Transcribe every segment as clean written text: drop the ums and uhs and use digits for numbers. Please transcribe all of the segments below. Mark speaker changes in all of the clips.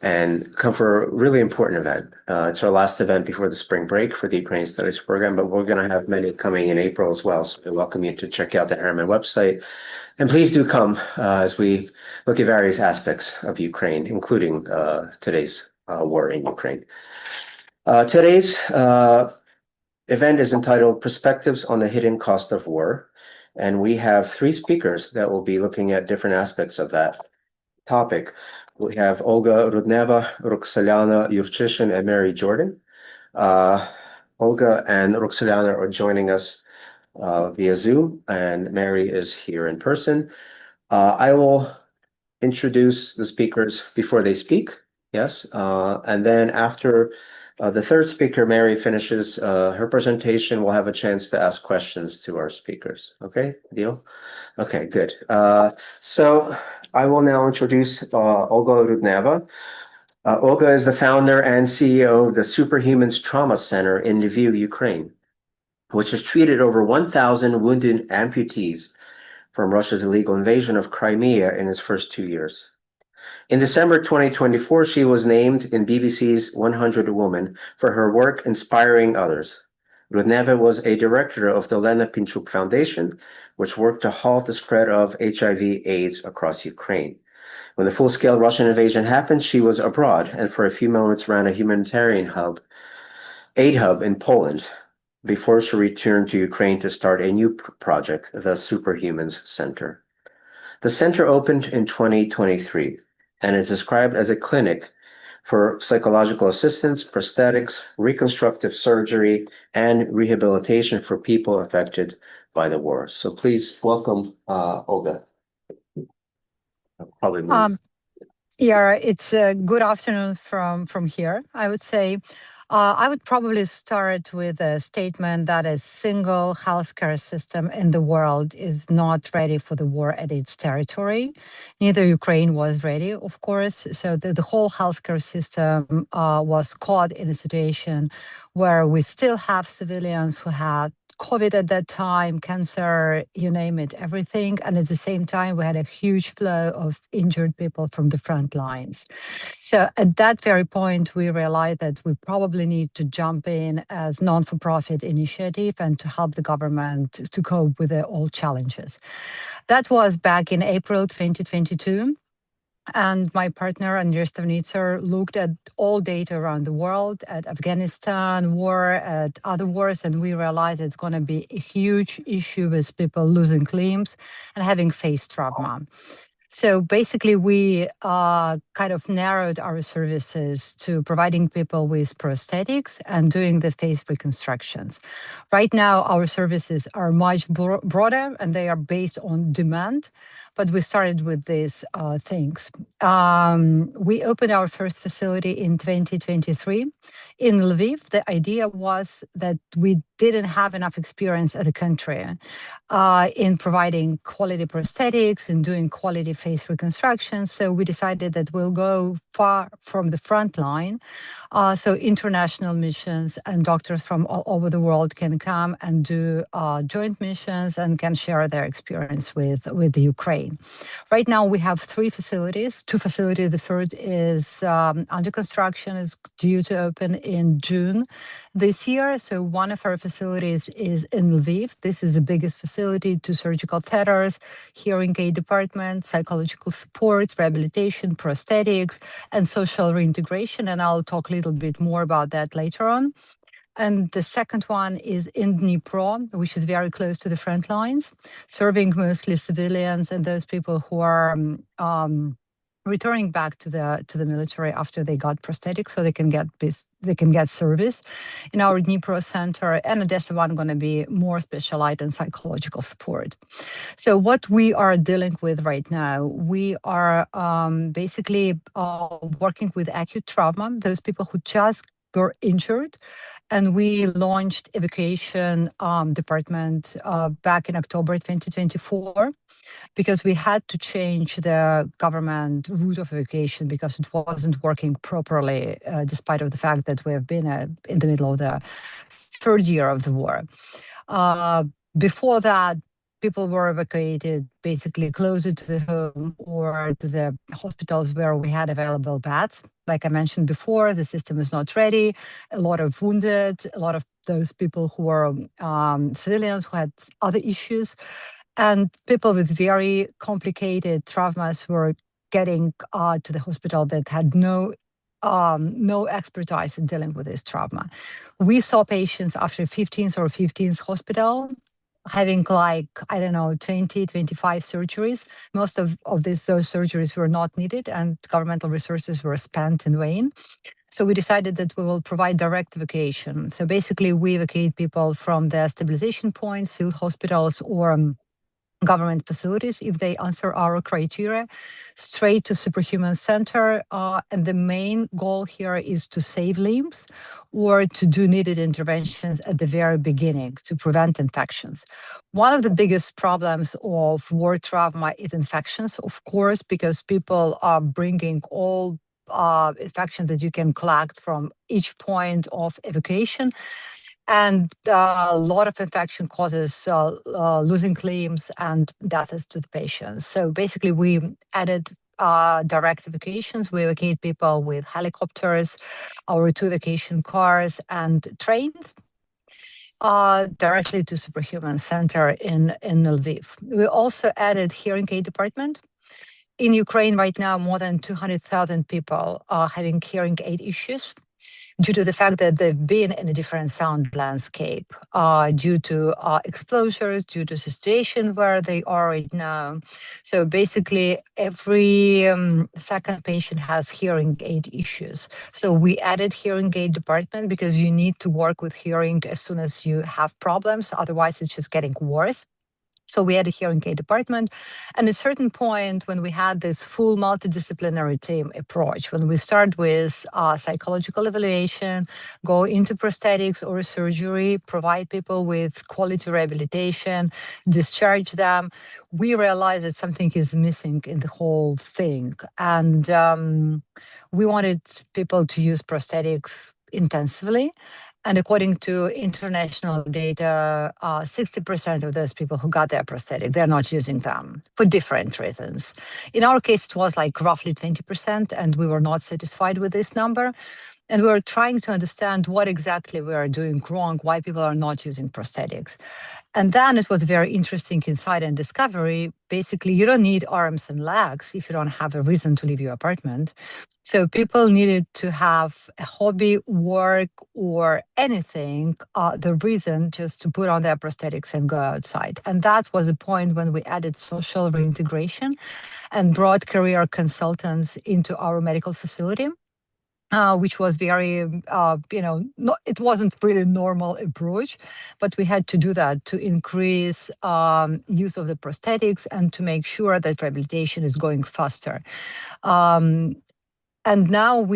Speaker 1: and come for a really important event. It's our last event before the spring break for the Ukrainian Studies Program, but we're going to have many coming in April as well. So we welcome you to check out the Harriman website. And please do come as we look at various aspects of Ukraine, including today's war in Ukraine. Today's event is entitled Perspectives on the Hidden Cost of War. And we have three speakers that will be looking at different aspects of that topic. We have Olga Rudneva Roksolana Yurchyshyn and Mary Jordan. Olga and Roksolana are joining us via Zoom, and Mary is here in person. I will introduce the speakers before they speak, yes, and then after the third speaker, Mary, finishes her presentation, we'll have a chance to ask questions to our speakers. Okay, deal? Okay, good. So I will now introduce Olga Rudneva. Olga is the founder and CEO of the Superhumans Trauma Center in Lviv, Ukraine, which has treated over 1,000 wounded amputees from Russia's illegal invasion of Crimea in its first 2 years. In December 2024, she was named in BBC's 100 Women for her work inspiring others. Rudneva was a director of the Lena Pinchuk Foundation, which worked to halt the spread of HIV/AIDS across Ukraine. When the full-scale Russian invasion happened, she was abroad and for a few moments ran a humanitarian aid hub in Poland, before she returned to Ukraine to start a new project, the Superhumans Center. The center opened in 2023 and is described as a clinic for psychological assistance, prosthetics, reconstructive surgery, and rehabilitation for people affected by the war. So please welcome Olga. Probably move.
Speaker 2: Yeah, it's a good afternoon from here, I would say. I would probably start with a statement that a single healthcare system in the world is not ready for the war at its territory. Neither Ukraine was ready, of course. So the whole healthcare system was caught in a situation where we still have civilians who had COVID at that time, cancer, you name it, everything. And at the same time, we had a huge flow of injured people from the front lines. So at that very point, we realized that we probably need to jump in as non-for-profit initiative and to help the government to cope with all challenges. That was back in April 2022. And my partner, Andryczyk, looked at all data around the world, at Afghanistan war, at other wars, and we realized it's going to be a huge issue with people losing limbs and having face trauma. So basically, we kind of narrowed our services to providing people with prosthetics and doing the face reconstructions. Right now, our services are much broader and they are based on demand. But we started with these things. We opened our first facility in 2023 in Lviv. The idea was that we didn't have enough experience as a country in providing quality prosthetics and doing quality face reconstruction. So we decided that we'll go far from the front line. So international missions and doctors from all over the world can come and do joint missions and can share their experience with the Ukraine. Right now we have two facilities. The first is under construction, is due to open in June this year. So one of our facilities is in Lviv. This is the biggest facility, 2 surgical theaters, hearing aid department, psychological support, rehabilitation, prosthetics, and social reintegration. And I'll talk a little bit more about that later on. And the second one is in Dnipro, which is very close to the front lines, serving mostly civilians and those people who are returning back to the military after they got prosthetics, so they can get service in our Dnipro center. And Odessa one going to be more specialized in psychological support. So what we are dealing with right now, we are basically working with acute trauma, those people who just were injured. And we launched evacuation department back in October 2024 because we had to change the government route of evacuation because it wasn't working properly, despite of the fact that we have been in the middle of the third year of the war. Before that, people were evacuated basically closer to the home or to the hospitals where we had available beds. Like I mentioned before, the system is not ready. A lot of wounded, a lot of those people who were civilians who had other issues, and people with very complicated traumas were getting to the hospital that had no expertise in dealing with this trauma. We saw patients after 15th hospital having like, I don't know, 20, 25 surgeries. Most of those surgeries were not needed and governmental resources were spent in vain. So we decided that we will provide direct evacuation. So basically we evacuate people from the stabilization points, field hospitals, or government facilities, if they answer our criteria, straight to Superhuman Center. And the main goal here is to save limbs or to do needed interventions at the very beginning to prevent infections. One of the biggest problems of war trauma is infections, of course, because people are bringing all infections that you can collect from each point of evacuation. And a lot of infection causes losing limbs and deaths to the patients. So basically, we added direct evacuations. We evacuate people with helicopters, our 2 evacuation cars, and trains directly to Superhuman Center in Lviv. We also added hearing aid department. In Ukraine right now, more than 200,000 people are having hearing aid issues, due to the fact that they've been in a different sound landscape, due to exposures, due to the situation where they are right now. So basically, every second patient has hearing aid issues. So we added hearing aid department because you need to work with hearing as soon as you have problems. Otherwise, it's just getting worse. So we had a hearing aid department. And at a certain point, when we had this full multidisciplinary team approach, when we start with psychological evaluation, go into prosthetics or surgery, provide people with quality rehabilitation, discharge them, we realized that something is missing in the whole thing. And we wanted people to use prosthetics intensively. And according to international data, 60% of those people who got their prosthetic, they're not using them for different reasons. In our case, it was like roughly 20%, and we were not satisfied with this number. And we were trying to understand what exactly we are doing wrong, why people are not using prosthetics. And then it was very interesting insight and discovery. Basically, you don't need arms and legs if you don't have a reason to leave your apartment. So people needed to have a hobby, work, or anything, the reason just to put on their prosthetics and go outside. And that was a point when we added social reintegration and brought career consultants into our medical facility. Which was very, it wasn't really normal approach, but we had to do that to increase use of the prosthetics and to make sure that rehabilitation is going faster. And now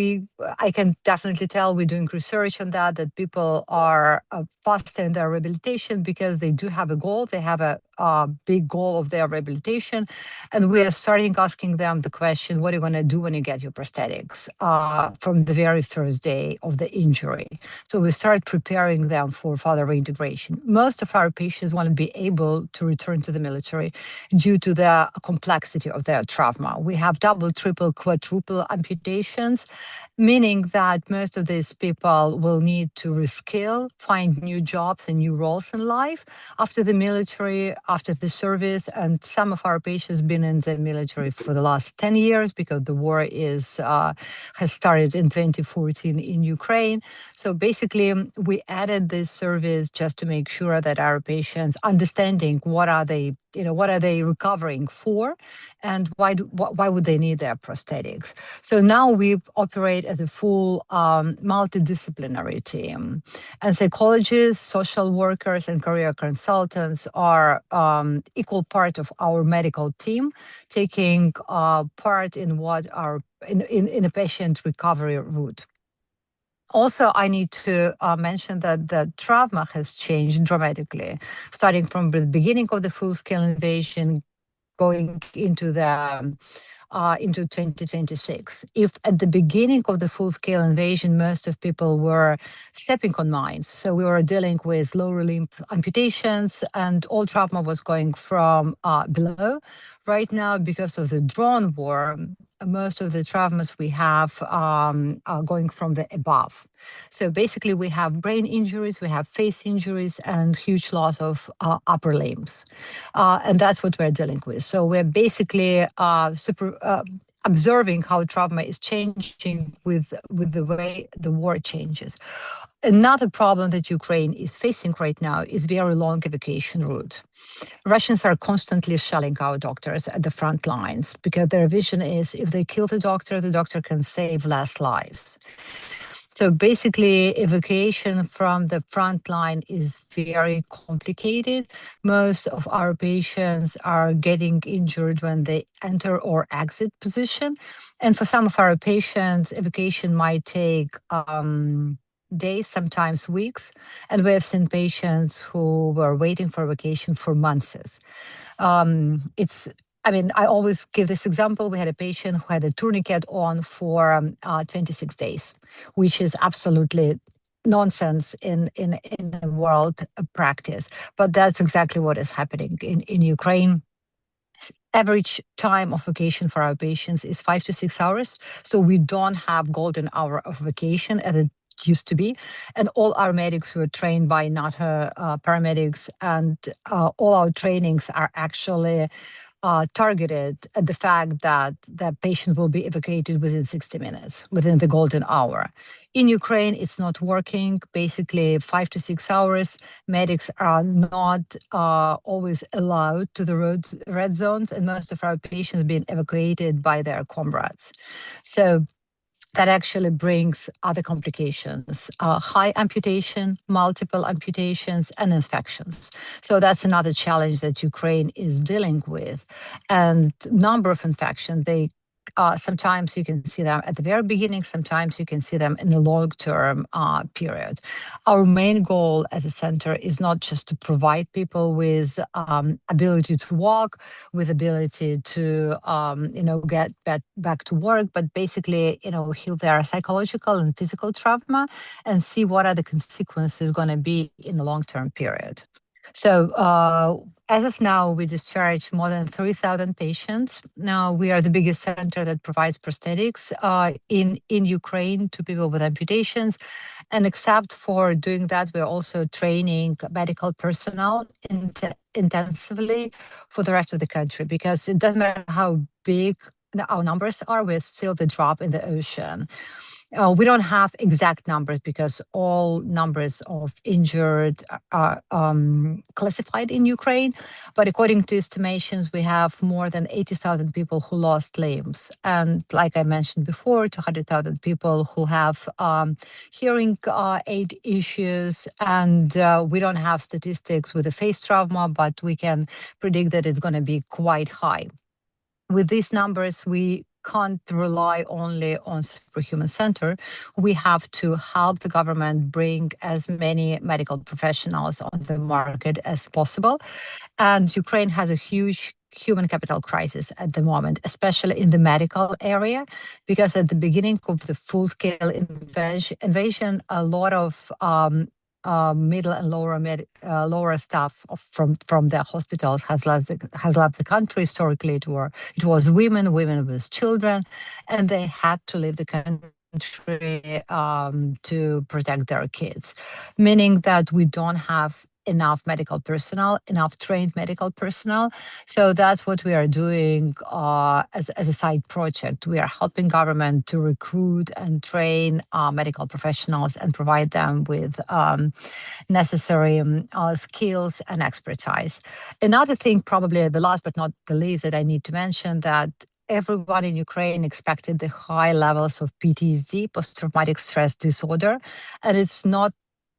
Speaker 2: I can definitely tell we're doing research on that people are faster in their rehabilitation because they do have a goal. They have a big goal of their rehabilitation. And we are starting asking them the question, what are you going to do when you get your prosthetics from the very first day of the injury? So we start preparing them for further reintegration. Most of our patients want to be able to return to the military due to the complexity of their trauma. We have double, triple, quadruple amputations, meaning that most of these people will need to reskill, find new jobs and new roles in life after the military, after the service. And some of our patients have been in the military for the last 10 years because the war has started in 2014 in Ukraine. So basically, we added this service just to make sure that our patients understanding what are they recovering for, and why would they need their prosthetics? So now we operate as a full multidisciplinary team, and psychologists, social workers, and career consultants are equal part of our medical team, taking part in in a patient recovery route. Also, I need to mention that the trauma has changed dramatically, starting from the beginning of the full-scale invasion, going into the into 2026. If at the beginning of the full-scale invasion, most of people were stepping on mines, so we were dealing with lower limb amputations and all trauma was going from below. Right now, because of the drone war, most of the traumas we have are going from the above. So basically, we have brain injuries, we have face injuries, and huge loss of upper limbs. And that's what we're dealing with. So we're basically observing how trauma is changing with the way the war changes. Another problem that Ukraine is facing right now is very long evacuation route. Russians are constantly shelling out doctors at the front lines because their vision is if they kill the doctor can save less lives. So basically, evacuation from the front line is very complicated. Most of our patients are getting injured when they enter or exit position. And for some of our patients, evacuation might take days, sometimes weeks. And we have seen patients who were waiting for vacation for months. I always give this example. We had a patient who had a tourniquet on for 26 days, which is absolutely nonsense in the world practice. But that's exactly what is happening in Ukraine. Average time of vacation for our patients is 5 to 6 hours. So we don't have golden hour of vacation as it used to be. And all our medics were trained by NATO paramedics, and all our trainings are actually targeted at the fact that the patient will be evacuated within 60 minutes, within the golden hour. In Ukraine, it's not working. Basically, 5 to 6 hours. Medics are not always allowed to the red zones, and most of our patients have been evacuated by their comrades. So that actually brings other complications, high amputation, multiple amputations, and infections. So that's another challenge that Ukraine is dealing with. And number of infections, sometimes you can see them at the very beginning, sometimes you can see them in the long-term period. Our main goal as a center is not just to provide people with ability to walk, with ability to get back to work, but basically heal their psychological and physical trauma and see what are the consequences going to be in the long-term period. So as of now, we discharge more than 3,000 patients. Now we are the biggest center that provides prosthetics in Ukraine to people with amputations. And except for doing that, we're also training medical personnel intensively for the rest of the country, because it doesn't matter how big our numbers are, we're still the drop in the ocean. We don't have exact numbers because all numbers of injured are classified in Ukraine. But according to estimations, we have more than 80,000 people who lost limbs. And like I mentioned before, 200,000 people who have hearing aid issues. And we don't have statistics with the face trauma, but we can predict that it's going to be quite high. With these numbers, we can't rely only on Superhuman Center. We have to help the government bring as many medical professionals on the market as possible. And Ukraine has a huge human capital crisis at the moment, especially in the medical area, because at the beginning of the full-scale invasion, a lot of middle and lower staff from the hospitals has left the country. Historically, it was women with children, and they had to leave the country to protect their kids, meaning that we don't have enough medical personnel, enough trained medical personnel. So that's what we are doing as a side project. We are helping government to recruit and train medical professionals and provide them with necessary skills and expertise. Another thing, probably the last but not the least, that I need to mention, that everyone in Ukraine expected the high levels of PTSD, post-traumatic stress disorder, and it's not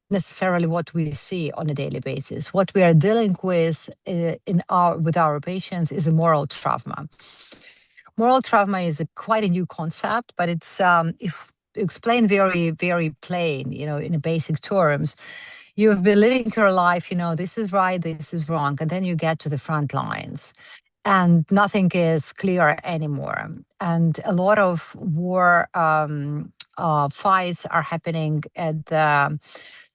Speaker 2: necessarily what we see on a daily basis. What we are dealing with with our patients is a moral trauma. Moral trauma is quite a new concept, but it's if explained very, very plain, in basic terms. You've been living your life, this is right, this is wrong, and then you get to the front lines. and nothing is clear anymore. And a lot of war fights are happening at the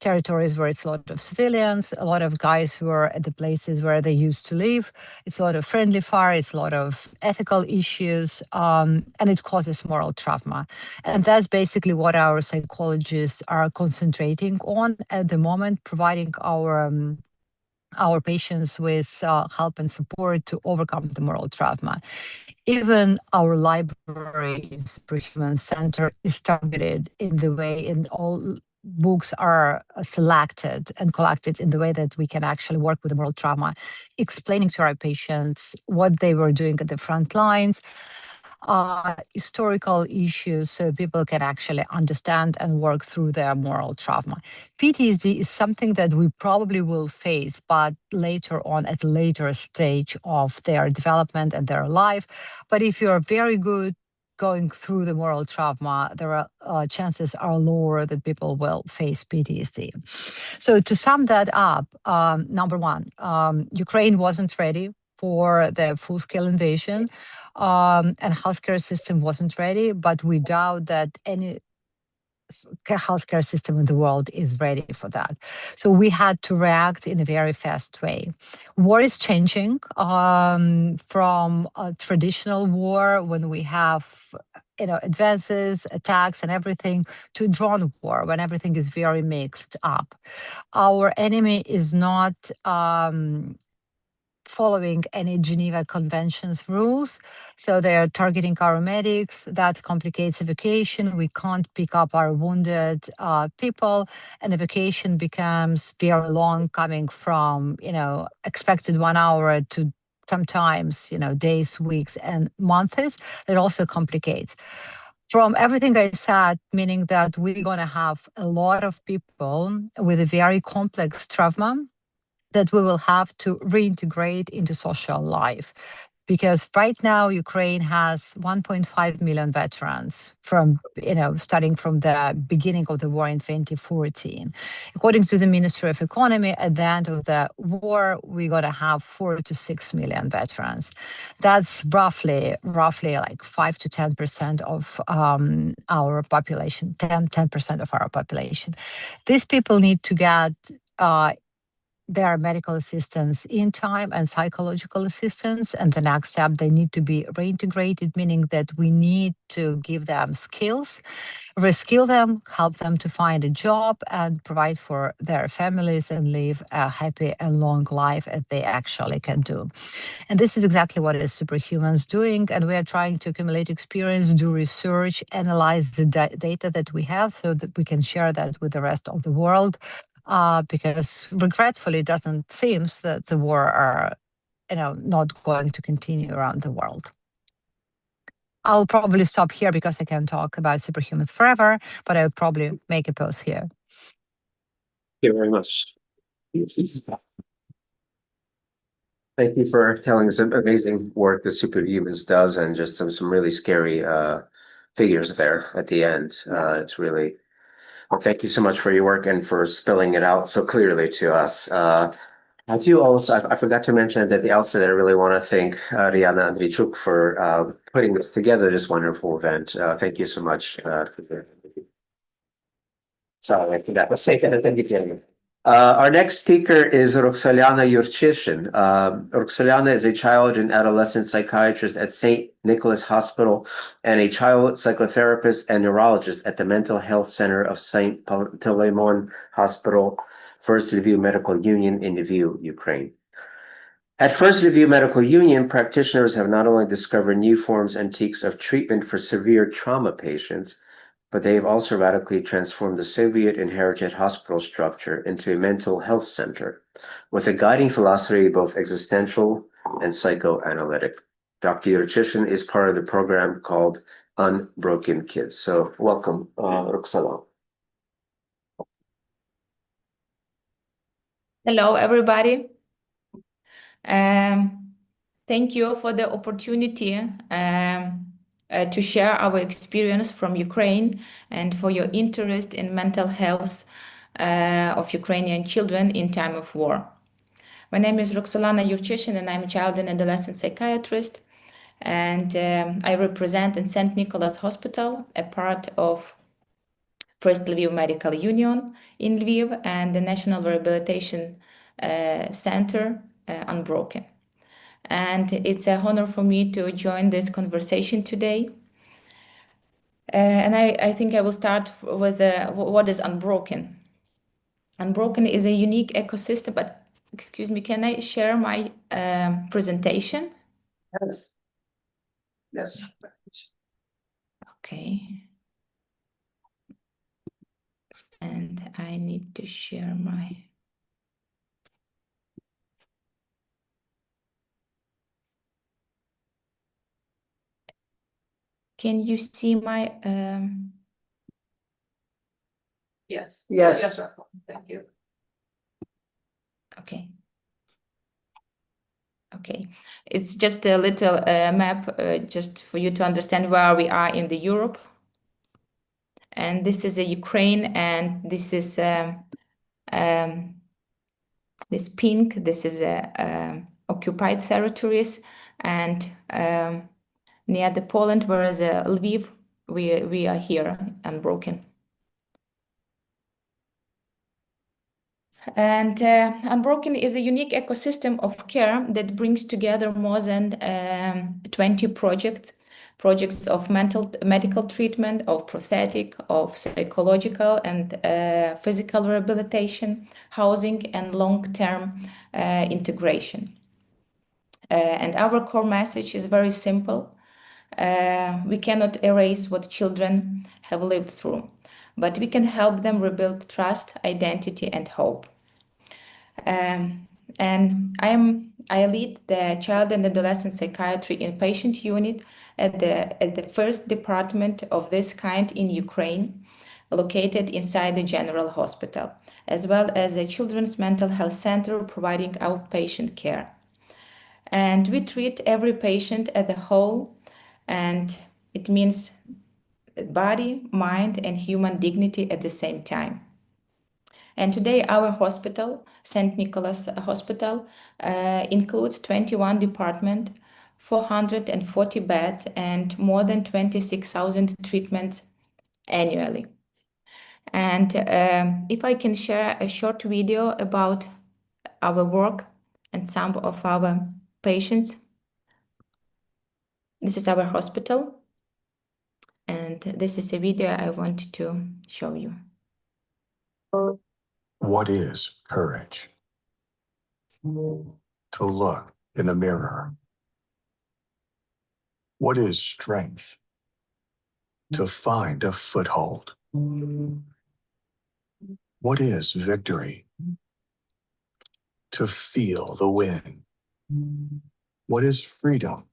Speaker 2: territories where it's a lot of civilians, a lot of guys who are at the places where they used to live. It's a lot of friendly fire, it's a lot of ethical issues, and it causes moral trauma. And that's basically what our psychologists are concentrating on at the moment, providing our patients with help and support to overcome the moral trauma. Even our libraries, Human Center, is targeted in the way in all books are selected and collected in the way that we can actually work with the moral trauma, explaining to our patients what they were doing at the front lines, historical issues, so people can actually understand and work through their moral trauma. PTSD is something that we probably will face, but later on at a later stage of their development and their life. But if you're very good going through the moral trauma, there are chances are lower that people will face PTSD. So to sum that up, number one, Ukraine wasn't ready for the full-scale invasion, and healthcare system wasn't ready, but we doubt that any healthcare system in the world is ready for that. So we had to react in a very fast way. War is changing from a traditional war when we have advances, attacks and everything, to drone war when everything is very mixed up. Our enemy is not following any Geneva Conventions rules. So they are targeting our medics. That complicates evacuation. We can't pick up our wounded people, and evacuation becomes very long, coming from, expected 1 hour to sometimes, days, weeks, and months. That also complicates. From everything I said, meaning that we're going to have a lot of people with a very complex trauma that we will have to reintegrate into social life. Because right now, Ukraine has 1.5 million veterans from, starting from the beginning of the war in 2014. According to the Ministry of Economy, at the end of the war, we're going to have 4 to 6 million veterans. That's roughly like 5 to 10% of our population, 10% of our population. These people need to get their medical assistance in time and psychological assistance. And the next step, they need to be reintegrated, meaning that we need to give them skills, reskill them, help them to find a job, and provide for their families and live a happy and long life as they actually can do. And this is exactly what is Superhumans doing. And we are trying to accumulate experience, do research, analyze the data that we have so that we can share that with the rest of the world. Because regretfully, it doesn't seem that the war are, not going to continue around the world. I'll probably stop here because I can talk about superhumans forever, but I'll probably make a pause here.
Speaker 1: Thank you very much. Thank you for telling us amazing work that Superhumans does, and just some really scary figures there at the end. It's really... Well, thank you so much for your work and for spelling it out so clearly to us. I do also, I forgot to mention at the outset, I really want to thank Riana Andryczyk for putting this together, this wonderful event. Thank you so much. Sorry, I forgot to say that at the beginning. Our next speaker is Roksolana Yurchyshyn. Roksolana is a child and adolescent psychiatrist at St. Nicholas Hospital and a child psychotherapist and neurologist at the Mental Health Center of St. Panteleimon Hospital, First Lviv Medical Union in Lviv, Ukraine. At First Lviv Medical Union, practitioners have not only discovered new forms and techniques of treatment for severe trauma patients, but they have also radically transformed the Soviet-inherited hospital structure into a mental health center, with a guiding philosophy both existential and psychoanalytic. Dr. Yurchyshyn is part of the program called Unbroken Kids. So welcome, Roksolana.
Speaker 3: Hello, everybody. Thank you for the opportunity to share our experience from Ukraine and for your interest in mental health of Ukrainian children in time of war. My name is Roksolana Yurchyshyn, and I'm a child and adolescent psychiatrist. And I represent in St. Nicholas Hospital, a part of First Lviv Medical Union in Lviv and the National Rehabilitation Center, Unbroken. And it's an honor for me to join this conversation today. And I think I will start with what is Unbroken. Unbroken is a unique ecosystem, but excuse me, can I share my presentation?
Speaker 1: Yes. Yes.
Speaker 3: Okay. And I need to share my... Can you see my...
Speaker 1: Yes. Yes.
Speaker 3: Thank you. Okay. Okay. It's just a little map just for you to understand where we are in the Europe. And this is a Ukraine, and this is this pink. This is occupied territories, and near the Poland, whereas Lviv, we are here, Unbroken. And Unbroken is a unique ecosystem of care that brings together more than 20 projects of medical treatment, of prosthetic, of psychological and physical rehabilitation, housing, and long-term integration. And our core message is very simple. We cannot erase what children have lived through, but we can help them rebuild trust, identity, and hope. And I lead the child and adolescent psychiatry inpatient unit at the first department of this kind in Ukraine, located inside the general hospital, as well as a children's mental health center providing outpatient care. And we treat every patient as a whole, and it means body, mind, and human dignity at the same time. And today our hospital, St. Nicholas Hospital, includes 21 departments, 440 beds, and more than 26,000 treatments annually. And if I can share a short video about our work and some of our patients. This is our hospital, and this is a video I want to show you.
Speaker 4: What is courage? To look in the mirror. What is strength? To find a foothold. What is victory? To feel the win. What is freedom?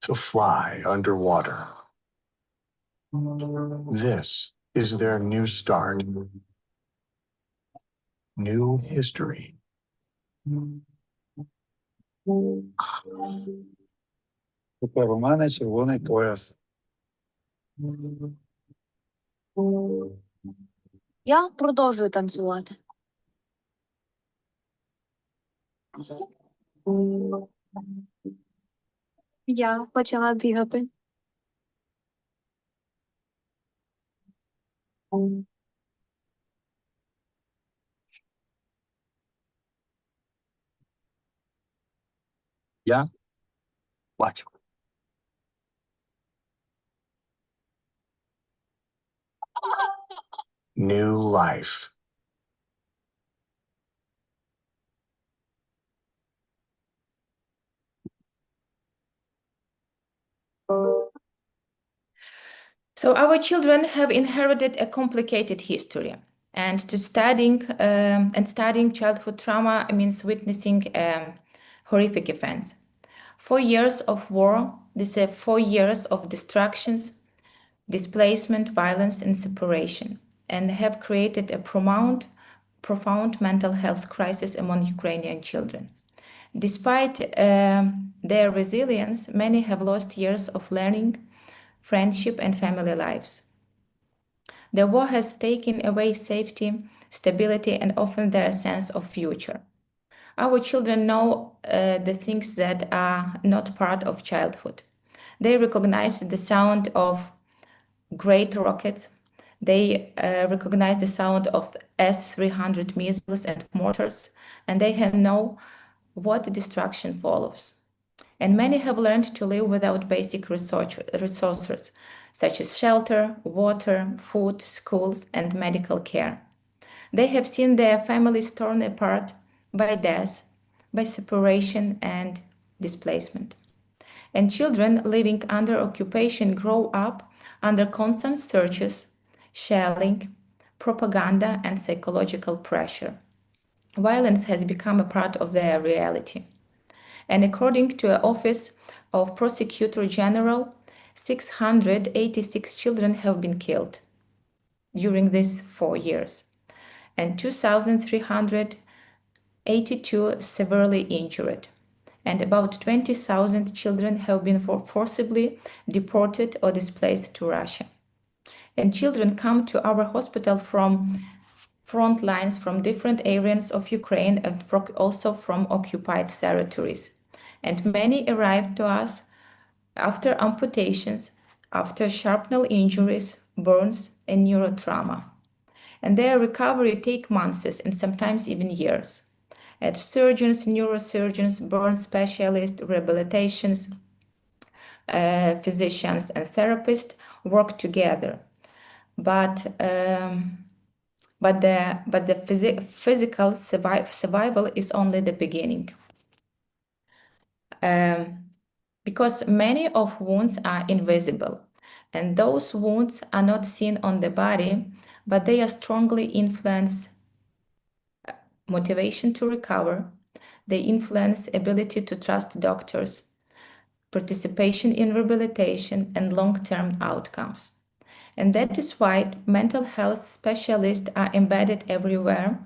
Speaker 4: To fly underwater. This is their new start. New history.
Speaker 5: Тепер у мене червоний пояс.
Speaker 6: Я продовжую танцювати. Я почала бігати.
Speaker 4: Я бачу. New life.
Speaker 3: So our children have inherited a complicated history, and studying childhood trauma means witnessing horrific events. 4 years of war, these are 4 years of destructions, displacement, violence, and separation, and have created a profound mental health crisis among Ukrainian children. Despite their resilience, many have lost years of learning, friendship, and family lives. The war has taken away safety, stability, and often their sense of future. Our children know the things that are not part of childhood. They recognize the sound of great rockets. They recognize the sound of S-300 missiles and mortars, and they know what destruction follows. And many have learned to live without basic resources, such as shelter, water, food, schools, and medical care. They have seen their families torn apart by death, by separation and displacement. And children living under occupation grow up under constant searches, shelling, propaganda, and psychological pressure. Violence has become a part of their reality. And according to the Office of Prosecutor General, 686 children have been killed during these 4 years, and 2,382 severely injured. And about 20,000 children have been forcibly deported or displaced to Russia. And children come to our hospital from front lines, from different areas of Ukraine, and also from occupied territories. And many arrived to us after amputations, after shrapnel injuries, burns, and neurotrauma. And their recovery takes months and sometimes even years. And surgeons, neurosurgeons, burn specialists, rehabilitations, physicians, and therapists work together. But the physical survival is only the beginning. Because many of wounds are invisible, and those wounds are not seen on the body, but they are strongly influence motivation to recover. They influence ability to trust doctors, participation in rehabilitation, and long-term outcomes. And that is why mental health specialists are embedded everywhere,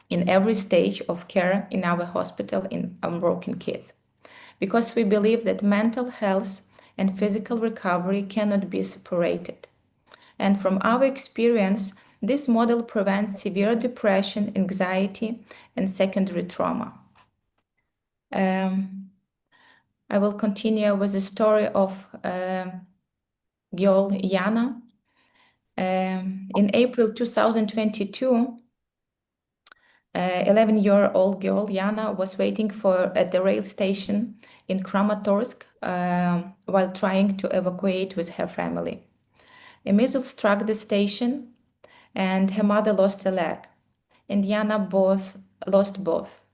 Speaker 3: in every stage of care in our hospital in unbroken kids. Because we believe that mental health and physical recovery cannot be separated. And from our experience, this model prevents severe depression, anxiety, and secondary trauma. I will continue with the story of girl Yana. In April 2022, 11-year-old girl Yana was waiting at the rail station in Kramatorsk while trying to evacuate with her family. A missile struck the station and her mother lost a leg, and Yana lost both.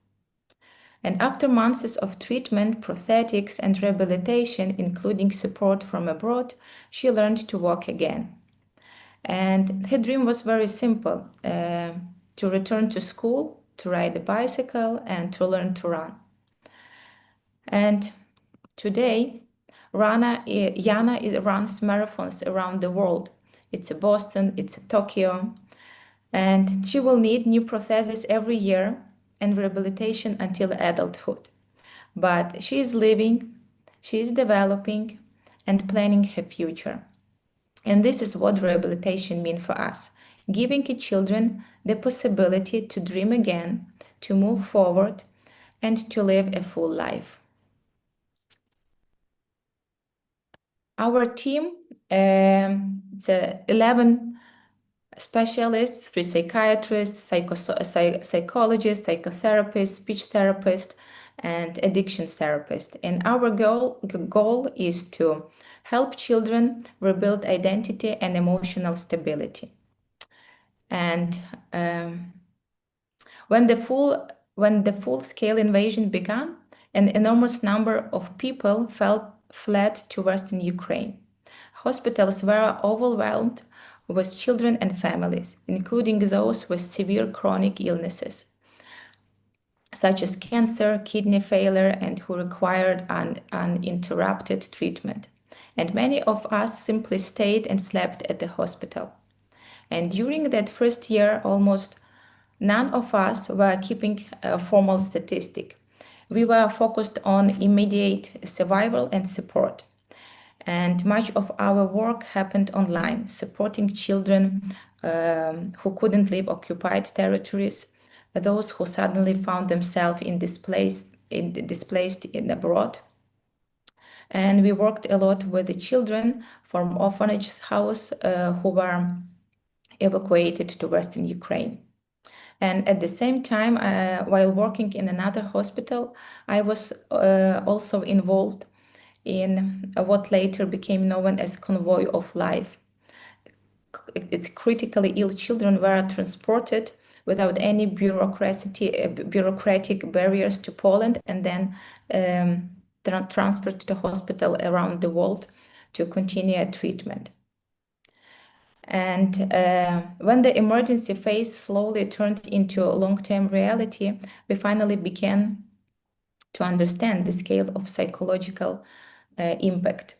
Speaker 3: And after months of treatment, prosthetics, and rehabilitation, including support from abroad, she learned to walk again. And her dream was very simple, to return to school, to ride a bicycle, and to learn to run. And today, Yana runs marathons around the world. It's in Boston, it's in Tokyo, and she will need new prostheses every year and rehabilitation until adulthood. But she is living, she is developing, and planning her future. And this is what rehabilitation means for us, giving children the possibility to dream again, to move forward, and to live a full life. Our team, it's 11 specialists, 3 psychiatrists, psychologists, psychotherapists, speech therapists, and addiction therapists. And our goal is to help children rebuild identity and emotional stability. And when the full-scale invasion began, an enormous number of people fled to Western Ukraine. Hospitals were overwhelmed with children and families, including those with severe chronic illnesses, such as cancer, kidney failure, and who required uninterrupted treatment. And many of us simply stayed and slept at the hospital. And during that first year, almost none of us were keeping a formal statistic. We were focused on immediate survival and support. And much of our work happened online, supporting children who couldn't leave occupied territories, those who suddenly found themselves displaced in abroad. And we worked a lot with the children from orphanage house who were evacuated to Western Ukraine. And at the same time, while working in another hospital, I was also involved in what later became known as Convoy of Life. It's critically ill children were transported without any bureaucratic barriers to Poland and then transferred to hospital around the world to continue treatment. And when the emergency phase slowly turned into a long-term reality, we finally began to understand the scale of psychological impact.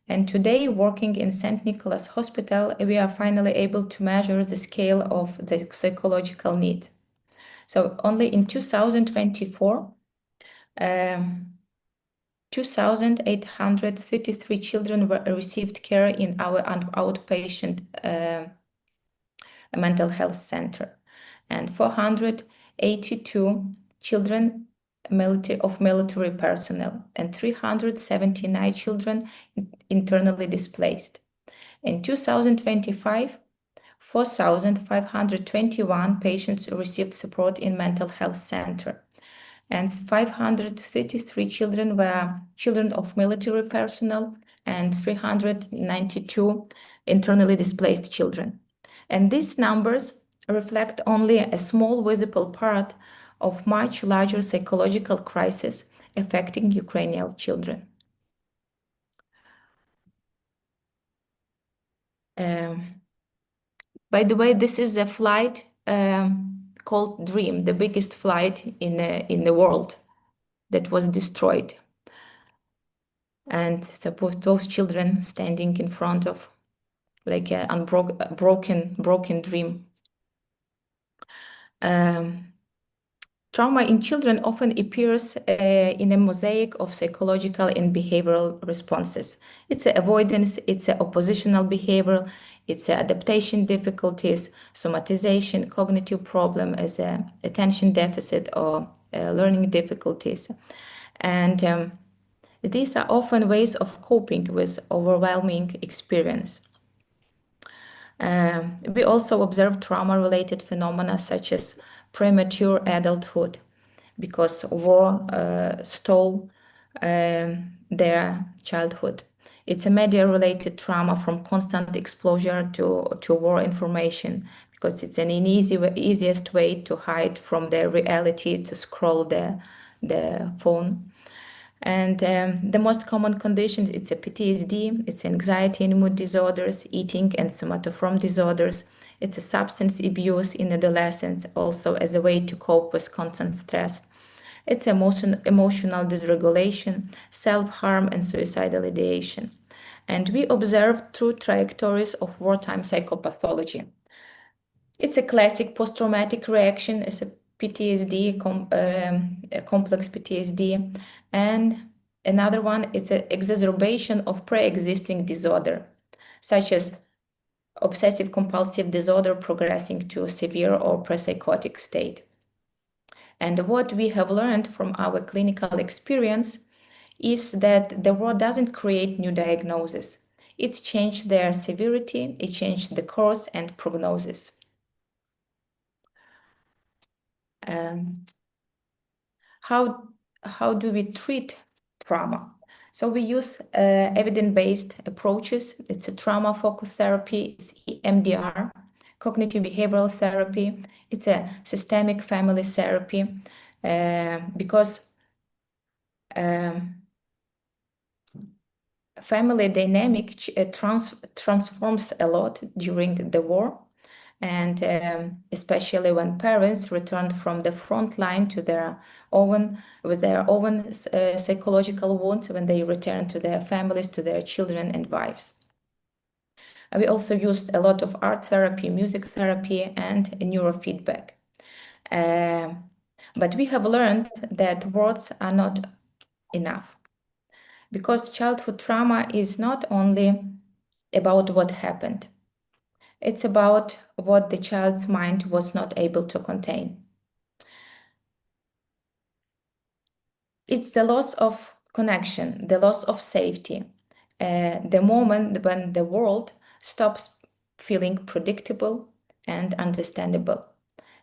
Speaker 3: And today, working in St. Nicholas Hospital, we are finally able to measure the scale of the psychological need. So only in 2024, 2,833 children received care in our outpatient mental health center, and 482 children of military personnel, and 379 children internally displaced. In 2025, 4,521 patients received support in mental health center, and 533 children were children of military personnel, and 392 internally displaced children. And these numbers reflect only a small visible part of much larger psychological crisis affecting Ukrainian children. By the way, this is a flight called Dream, the biggest flight in the world that was destroyed. And suppose those children standing in front of like a broken dream. Trauma in children often appears in a mosaic of psychological and behavioral responses. It's avoidance, it's oppositional behavior, it's adaptation difficulties, somatization, cognitive problem as attention deficit or learning difficulties. And these are often ways of coping with overwhelming experience. We also observe trauma-related phenomena such as premature adulthood, because war stole their childhood. It's a media-related trauma from constant exposure to war information, because it's an easiest way to hide from the reality, to scroll the phone. And the most common conditions, it's a PTSD, it's anxiety and mood disorders, eating and somatoform disorders. It's a substance abuse in adolescence, also as a way to cope with constant stress. It's emotional dysregulation, self-harm, and suicidal ideation. And we observe true trajectories of wartime psychopathology. It's a classic post-traumatic reaction, it's a PTSD, complex PTSD, and another one, it's an exacerbation of pre-existing disorder, such as obsessive-compulsive disorder progressing to a severe or pre-psychotic state. And what we have learned from our clinical experience is that the war doesn't create new diagnoses. It's changed their severity, it changed the course and prognosis. How do we treat trauma? So we use evidence-based approaches. It's a trauma-focused therapy, it's EMDR, cognitive behavioral therapy, it's a systemic family therapy, because family dynamic transforms a lot during the war. And especially when parents returned from the front line to their own, with their own psychological wounds, when they returned to their families, to their children and wives. We also used a lot of art therapy, music therapy, and neurofeedback. But we have learned that words are not enough, because childhood trauma is not only about what happened. It's about what the child's mind was not able to contain. It's the loss of connection, the loss of safety, the moment when the world stops feeling predictable and understandable,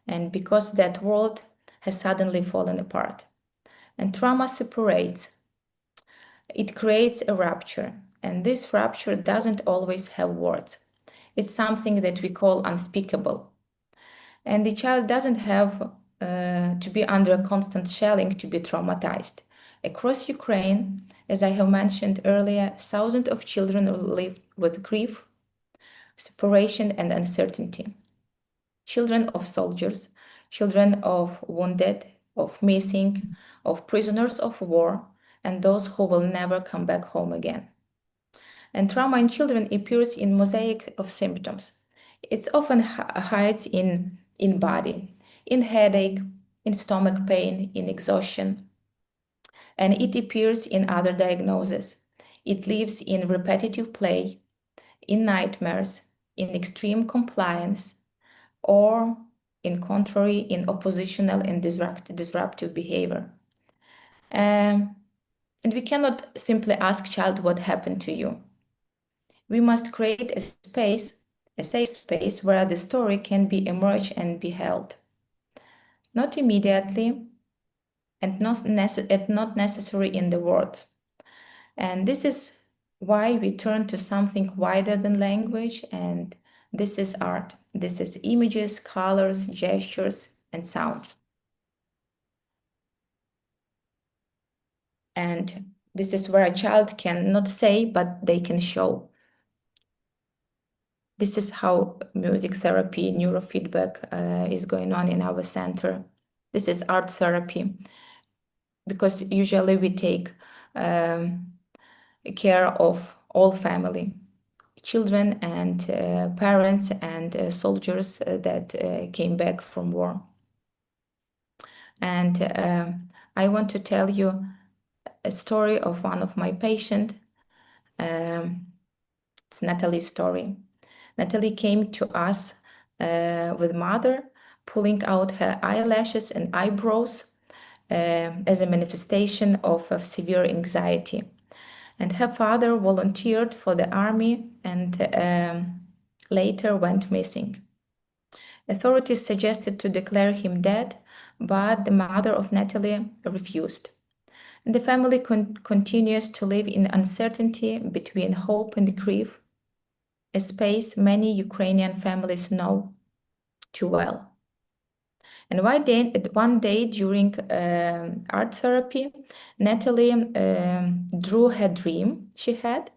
Speaker 3: and because that world has suddenly fallen apart. And trauma separates. It creates a rupture, and this rupture doesn't always have words. It's something that we call unspeakable. And the child doesn't have to be under constant shelling to be traumatized. Across Ukraine, as I have mentioned earlier, thousands of children live with grief, separation, and uncertainty. Children of soldiers, children of wounded, of missing, of prisoners of war, and those who will never come back home again. And trauma in children appears in mosaic of symptoms. It often hides in body, in headache, in stomach pain, in exhaustion, and it appears in other diagnoses. It lives in repetitive play, in nightmares, in extreme compliance, or in contrary, in oppositional and disruptive behavior. And we cannot simply ask child what happened to you. We must create a space, a safe space where the story can be emerged and be held. Not immediately and not necessary in the words. And this is why we turn to something wider than language, and this is art. This is images, colors, gestures, and sounds. And this is where a child can not say, but they can show. This is how music therapy, neurofeedback is going on in our center. This is art therapy, because usually we take care of all family, children and parents and soldiers that came back from war. And I want to tell you a story of one of my patients. It's Natalie's story. Natalie came to us with mother pulling out her eyelashes and eyebrows as a manifestation of severe anxiety. And her father volunteered for the army and later went missing. Authorities suggested to declare him dead, but the mother of Natalie refused. And the family continues to live in uncertainty between hope and grief, a space many Ukrainian families know too well. And one day during art therapy, Natalie drew her dream she had.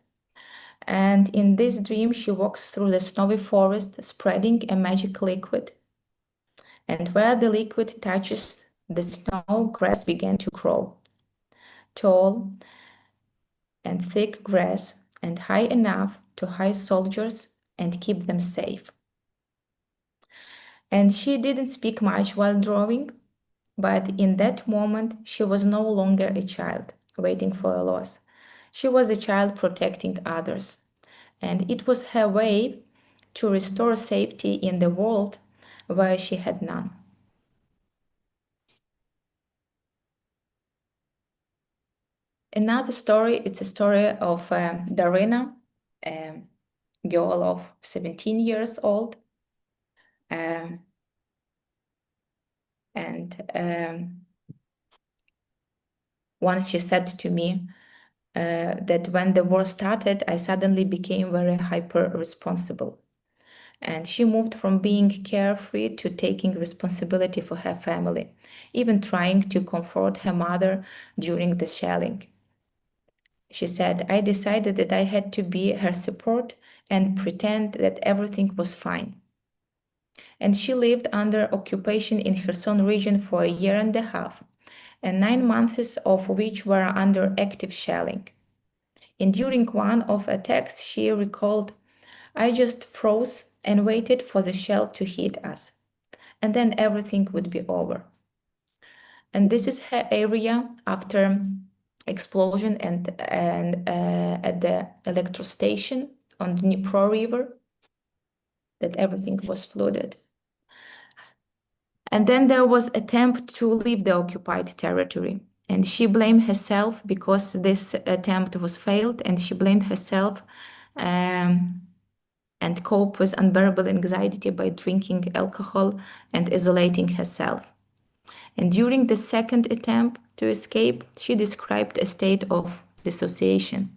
Speaker 3: And in this dream, she walks through the snowy forest, spreading a magic liquid. And where the liquid touches the snow, grass began to grow. Tall and thick grass, and high enough to hide soldiers and keep them safe. And she didn't speak much while drawing, but in that moment, she was no longer a child waiting for a loss. She was a child protecting others. And it was her way to restore safety in the world where she had none. Another story, it's a story of Darina, a girl of 17 years old. Once she said to me that when the war started, I suddenly became very hyper-responsible. And she moved from being carefree to taking responsibility for her family, even trying to comfort her mother during the shelling. She said, I decided that I had to be her support and pretend that everything was fine. And she lived under occupation in Kherson region for 1.5 years, and 9 months of which were under active shelling. And during one of attacks, she recalled, I just froze and waited for the shell to hit us, and then everything would be over. And this is her area after explosion and at the electro station on the Dnipro River. that everything was flooded. And then there was attempt to leave the occupied territory. And she blamed herself because this attempt was failed, and she blamed herself and cope with unbearable anxiety by drinking alcohol and isolating herself. And during the second attempt to escape, she described a state of dissociation.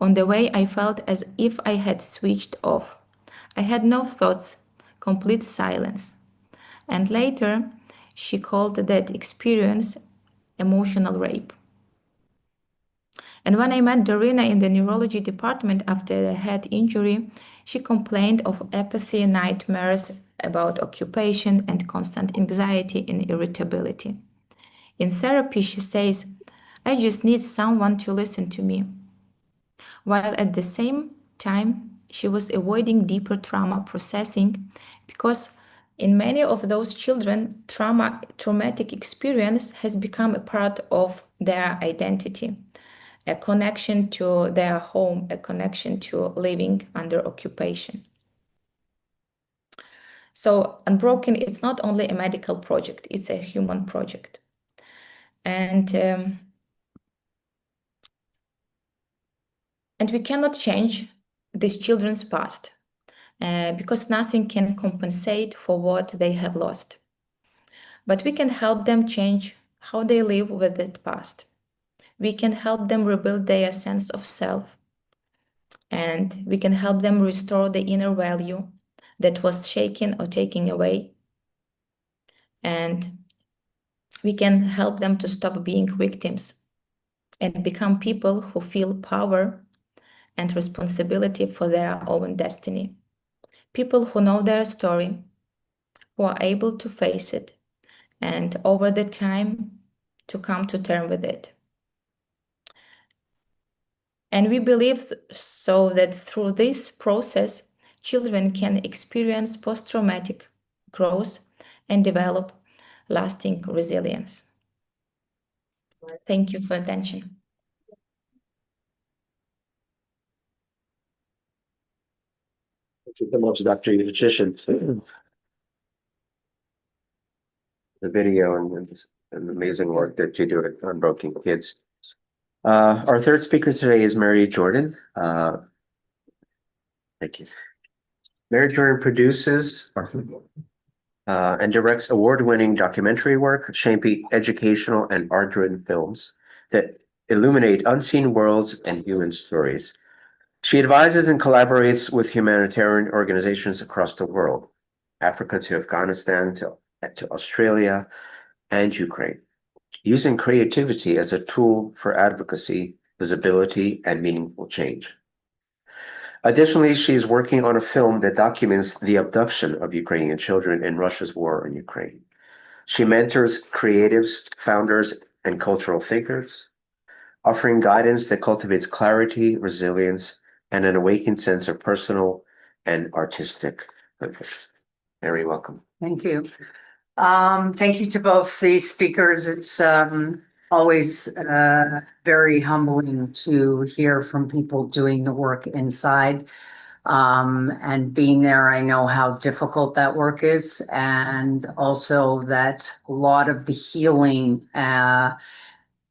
Speaker 3: On the way, I felt as if I had switched off. I had no thoughts, complete silence. And later, she called that experience emotional rape. And when I met Darina in the neurology department after a head injury, she complained of apathy, nightmares about occupation, and constant anxiety and irritability. In therapy, she says, I just need someone to listen to me. While at the same time, she was avoiding deeper trauma processing because in many of those children, traumatic experience has become a part of their identity, a connection to their home, a connection to living under occupation. So Unbroken, it's not only a medical project, it's a human project. And we cannot change these children's past because nothing can compensate for what they have lost. But we can help them change how they live with that past. We can help them rebuild their sense of self. And we can help them restore the inner value that was shaken or taken away. And we can help them to stop being victims and become people who feel power and responsibility for their own destiny. People who know their story, who are able to face it, and over the time to come to terms with it. And we believe so that through this process, children can experience post-traumatic growth and develop lasting resilience. Thank you for attention.
Speaker 1: Thank you so much, Dr. Yurchyshyn. The video and amazing work that you do at Unbroken Kids. Our third speaker today is Mary Jordan. Thank you. Mary Jordan produces and directs award-winning documentary work, shaping educational and art-driven films that illuminate unseen worlds and human stories. She advises and collaborates with humanitarian organizations across the world, Africa to Afghanistan to Australia and Ukraine, using creativity as a tool for advocacy, visibility, and meaningful change. Additionally, she's working on a film that documents the abduction of Ukrainian children in Russia's war in Ukraine. She mentors creatives, founders, and cultural thinkers, offering guidance that cultivates clarity, resilience, and an awakened sense of personal and artistic purpose. Mary, welcome.
Speaker 7: Thank you. Thank you to both the speakers. It's always very humbling to hear from people doing the work inside. And being there, I know how difficult that work is, and also that a lot of the healing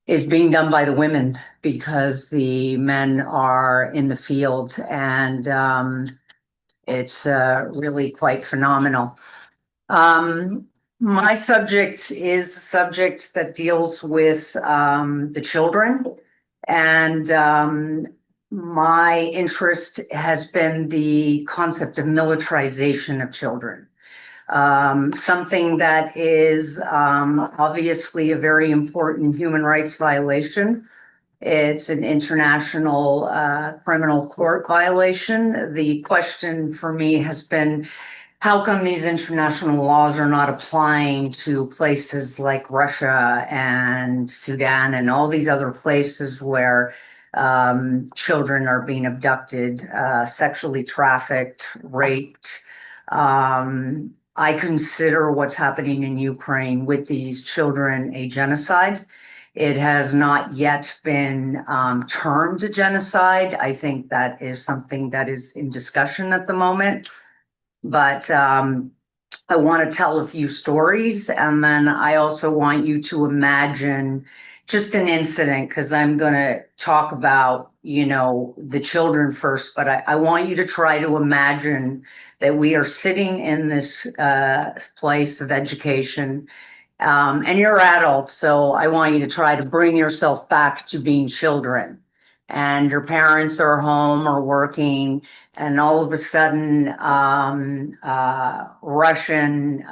Speaker 7: is being done by the women because the men are in the field, and it's really quite phenomenal. My subject is a subject that deals with the children, and my interest has been the concept of militarization of children. Something that is obviously a very important human rights violation. It's an international criminal court violation. The question for me has been, how come these international laws are not applying to places like Russia and Sudan and all these other places where children are being abducted, sexually trafficked, raped? I consider what's happening in Ukraine with these children a genocide. It has not yet been termed a genocide. I think that is something that is in discussion at the moment. but I want to tell a few stories, and then I also want you to imagine just an incident, because I'm going to talk about, the children first, but I want you to try to imagine that we are sitting in this place of education, and you're adults, so I want you to try to bring yourself back to being children. And your parents are home or working, and all of a sudden, Russian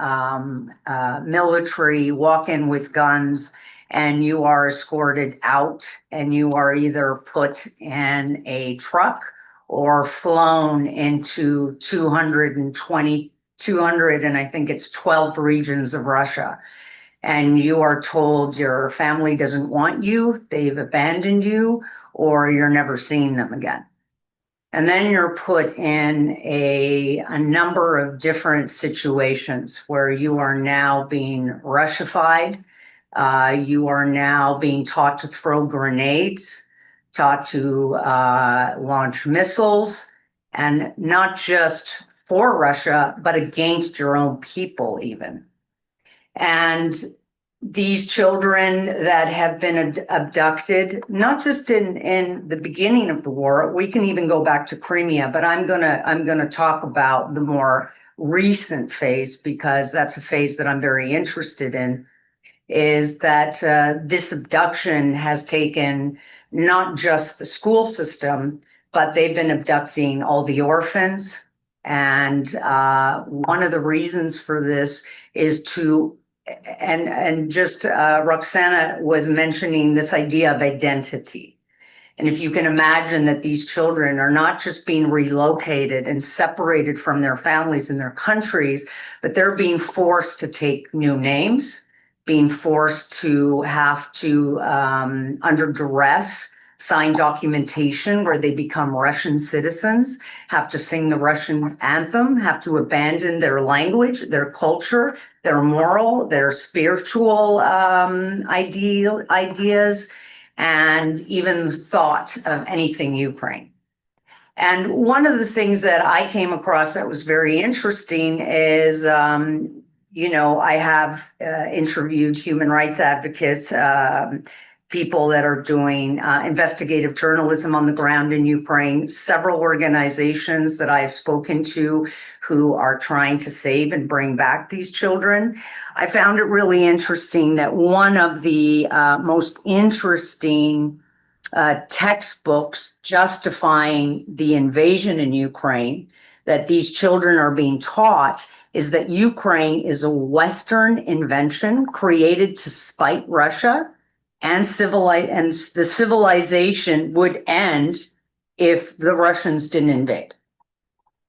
Speaker 7: military walk in with guns, and you are escorted out, and you are either put in a truck or flown into 200, and I think it's 12 regions of Russia. And you are told your family doesn't want you, they've abandoned you, or you're never seeing them again. And then you're put in a number of different situations where you are now being Russified. You are now being taught to throw grenades, taught to launch missiles, and not just for Russia, but against your own people even. And these children that have been abducted, not just in the beginning of the war, we can even go back to Crimea, but I'm gonna talk about the more recent phase, because that's a phase that I'm very interested in, is that this abduction has taken not just the school system, but they've been abducting all the orphans. And one of the reasons for this is to and just Roxana was mentioning this idea of identity. And if you can imagine that these children are not just being relocated and separated from their families and their countries, but they're being forced to take new names, being forced to have to, under duress, sign documentation where they become Russian citizens, have to sing the Russian anthem, have to abandon their language, their culture, their moral, their spiritual ideas, and even the thought of anything Ukraine. And one of the things that I came across that was very interesting is, I have interviewed human rights advocates, people that are doing investigative journalism on the ground in Ukraine, several organizations that I've spoken to who are trying to save and bring back these children. I found it really interesting that one of the most interesting textbooks justifying the invasion in Ukraine that these children are being taught is that Ukraine is a Western invention created to spite Russia, and the civilization would end if the Russians didn't invade.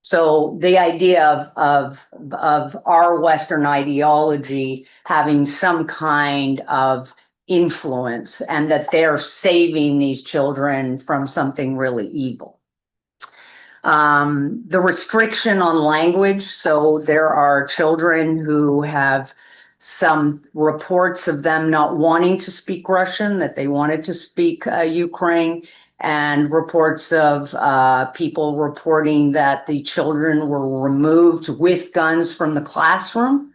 Speaker 7: So the idea of our Western ideology having some kind of influence, and that they're saving these children from something really evil. The restriction on language. So there are children who have some reports of them not wanting to speak Russian, that they wanted to speak Ukraine, and reports of people reporting that the children were removed with guns from the classroom,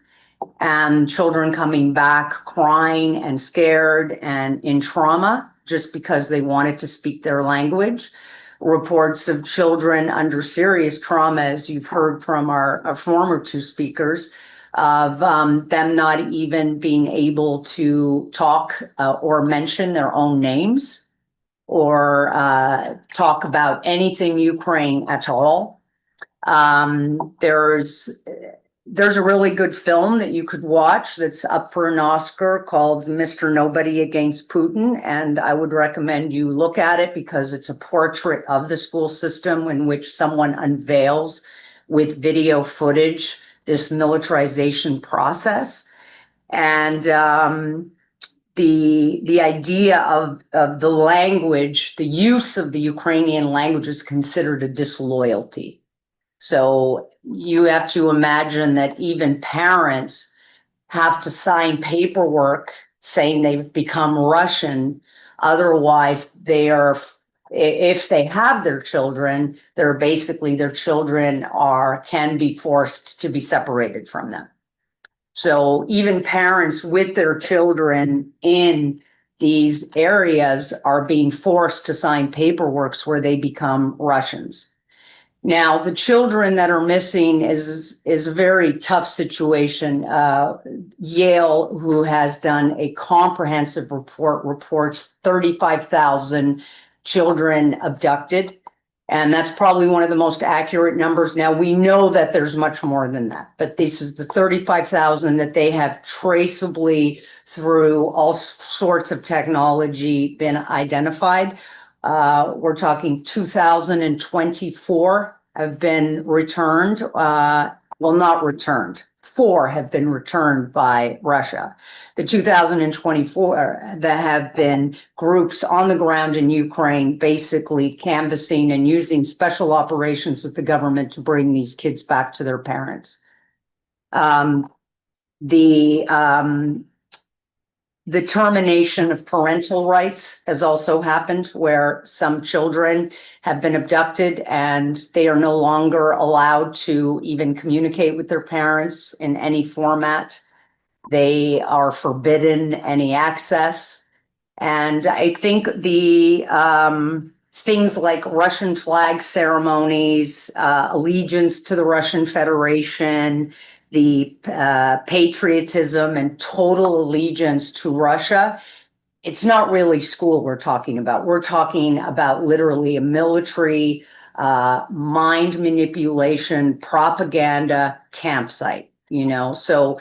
Speaker 7: and children coming back crying and scared and in trauma just because they wanted to speak their language. Reports of children under serious trauma, as you've heard from our former two speakers, of them not even being able to talk or mention their own names, or talk about anything Ukraine at all. There's a really good film that you could watch that's up for an Oscar called Mr. Nobody Against Putin. And I would recommend you look at it, because it's a portrait of the school system in which someone unveils with video footage this militarization process. And the idea of the language, the use of the Ukrainian language is considered a disloyalty. So you have to imagine that even parents have to sign paperwork saying they've become Russian. Otherwise, they are if they have their children, they're basically, their children can be forced to be separated from them. So even parents with their children in these areas are being forced to sign paperwork where they become Russians. Now, the children that are missing is a very tough situation. Yale, who has done a comprehensive report, reports 35,000 children abducted. And that's probably one of the most accurate numbers. Now, we know that there's much more than that, but this is the 35,000 that they have traceably through all sorts of technology been identified. We're talking 2024 have been returned. Well, not returned. 4 have been returned by Russia. The 2024 that have been groups on the ground in Ukraine, basically canvassing and using special operations with the government to bring these kids back to their parents. The termination of parental rights has also happened, where some children have been abducted and they are no longer allowed to even communicate with their parents in any format. They are forbidden any access. And I think the things like Russian flag ceremonies, allegiance to the Russian Federation, the patriotism and total allegiance to Russia, it's not really school we're talking about. We're talking about literally a military mind manipulation, propaganda campsite, you know? So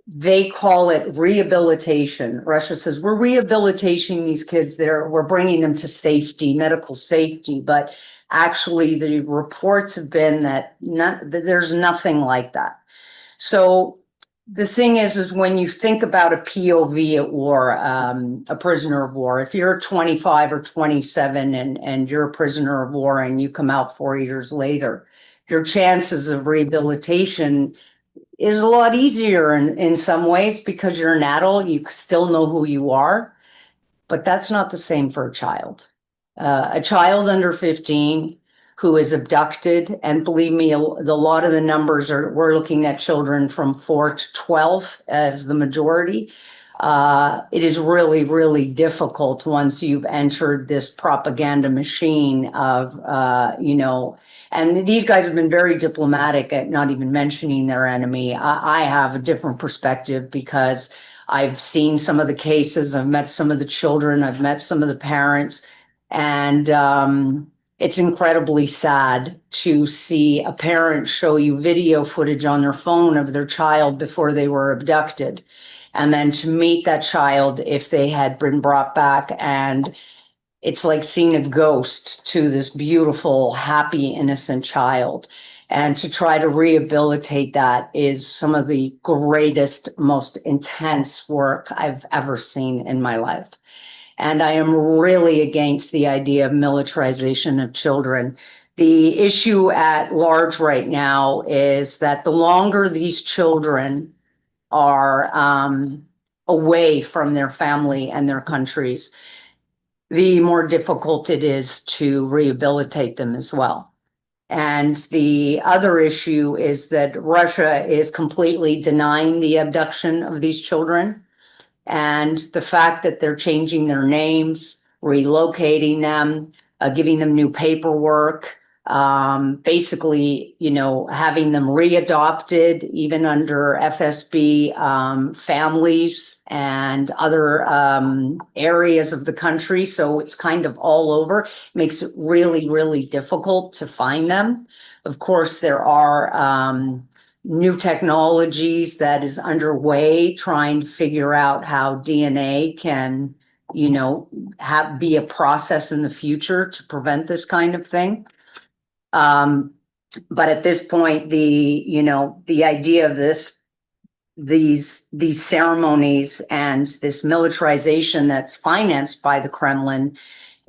Speaker 7: they call it rehabilitation. Russia says, we're rehabilitating these kids there. We're bringing them to safety, medical safety. But actually, the reports have been that there's nothing like that. So the thing is when you think about a POV at war, a prisoner of war, if you're 25 or 27 and you're a prisoner of war and you come out 4 years later, your chances of rehabilitation is a lot easier in some ways because you're an adult, you still know who you are, but that's not the same for a child. A child under 15 who is abducted, and believe me, a lot of the numbers we're looking at children from 4 to 12 as the majority. It is really, really difficult once you've entered this propaganda machine of, and these guys have been very diplomatic at not even mentioning their enemy. I have a different perspective because I've seen some of the cases, I've met some of the children, I've met some of the parents, and it's incredibly sad to see a parent show you video footage on their phone of their child before they were abducted. And then to meet that child if they had been brought back, and it's like seeing a ghost to this beautiful, happy, innocent child. And to try to rehabilitate that is some of the greatest, most intense work I've ever seen in my life. And I am really against the idea of militarization of children. The issue at large right now is that the longer these children are away from their family and their countries, the more difficult it is to rehabilitate them as well. And the other issue is that Russia is completely denying the abduction of these children. And the fact that they're changing their names, relocating them, giving them new paperwork, basically, having them readopted even under FSB families and other areas of the country. So it's kind of all over, makes it really, really difficult to find them. Of course, there are new technologies that is underway trying to figure out how DNA can, be a process in the future to prevent this kind of thing. But at this point, the idea of these ceremonies and this militarization that's financed by the Kremlin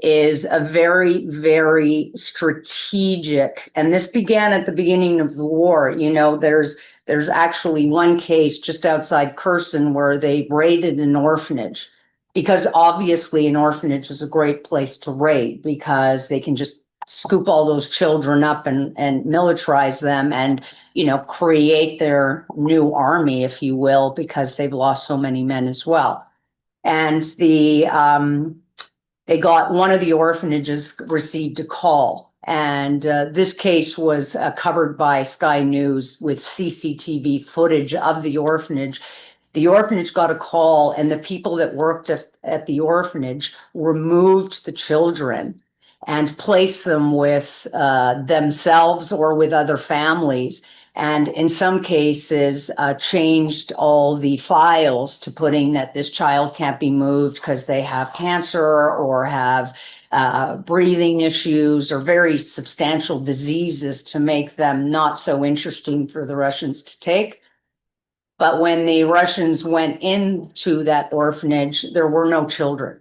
Speaker 7: is a very, very strategic, and this began at the beginning of the war. There's actually one case just outside Kherson where they raided an orphanage because obviously an orphanage is a great place to raid because they can just scoop all those children up and militarize them and, you know, create their new army, if you will, because they've lost so many men as well. And they got, one of the orphanages received a call, and this case was covered by Sky News with CCTV footage of the orphanage. The orphanage got a call, and the people that worked at the orphanage removed the children and placed them with themselves or with other families. And in some cases, changed all the files to putting that this child can't be moved because they have cancer or have breathing issues or very substantial diseases to make them not so interesting for the Russians to take. But when the Russians went into that orphanage, there were no children.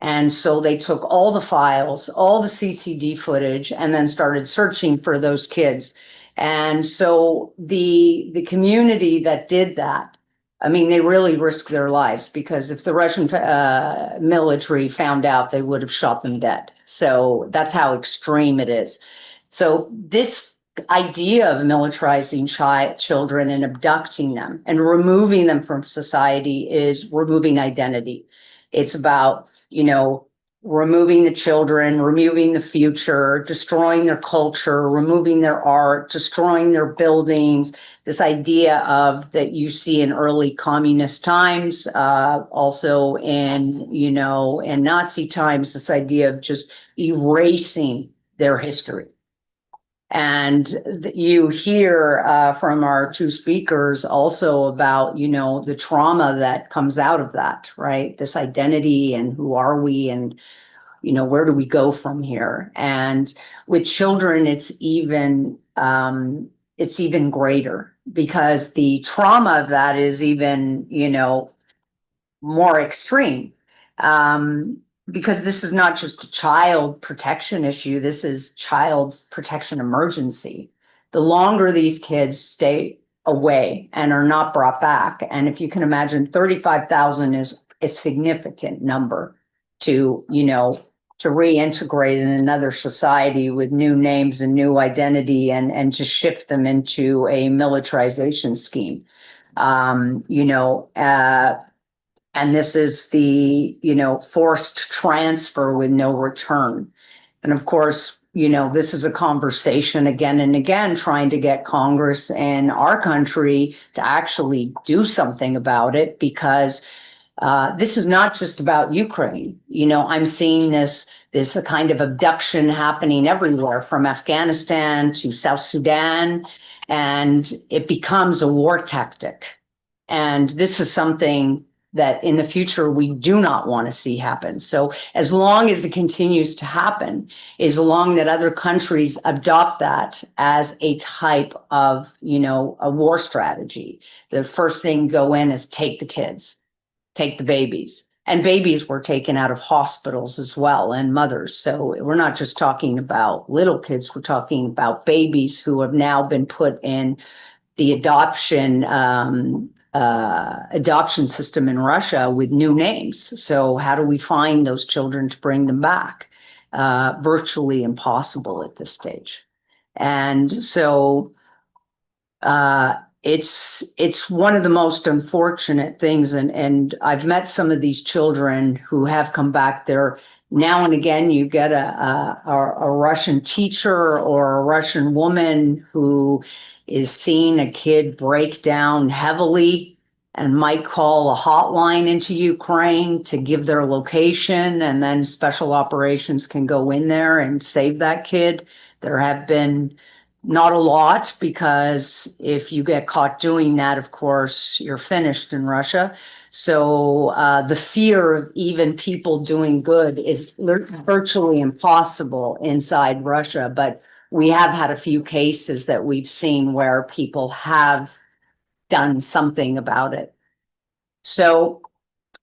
Speaker 7: And so they took all the files, all the CCD footage, and then started searching for those kids. And so the community that did that, I mean, they really risked their lives, because if the Russian military found out, they would have shot them dead. So that's how extreme it is. So this idea of militarizing children and abducting them and removing them from society is removing identity. It's about, you know, removing the children, removing the future, destroying their culture, removing their art, destroying their buildings. This idea of that you see in early communist times, also in, you know, in Nazi times, this idea of just erasing their history. And you hear from our two speakers also about, you know, the trauma that comes out of that, right? This identity and who are we, and, you know, where do we go from here? And with children, it's even greater, because the trauma of that is even, you know, more extreme. Because this is not just a child protection issue, this is child's protection emergency. The longer these kids stay away and are not brought back, and if you can imagine, 35,000 is a significant number to, you know, to reintegrate in another society with new names and new identity, and to shift them into a militarization scheme. You know, and this is the, you know, forced transfer with no return. And of course, you know, this is a conversation again and again, trying to get Congress in our country to actually do something about it, because this is not just about Ukraine. You know, I'm seeing this kind of abduction happening everywhere, from Afghanistan to South Sudan, and it becomes a war tactic. And this is something that in the future we do not want to see happen. So as long as it continues to happen, as long that other countries adopt that as a type of, you know, a war strategy, the first thing go in is take the kids, take the babies. And babies were taken out of hospitals as well, and mothers. So we're not just talking about little kids, we're talking about babies who have now been put in the adoption system in Russia with new names. So how do we find those children to bring them back? Virtually impossible at this stage. And so it's one of the most unfortunate things. And I've met some of these children who have come back there. Now and again, you get a Russian teacher or a Russian woman who is seeing a kid break down heavily and might call a hotline into Ukraine to give their location, and then special operations can go in there and save that kid. There have been not a lot, because if you get caught doing that, of course, you're finished in Russia. So the fear of even people doing good is virtually impossible inside Russia. But we have had a few cases that we've seen where people have done something about it. So,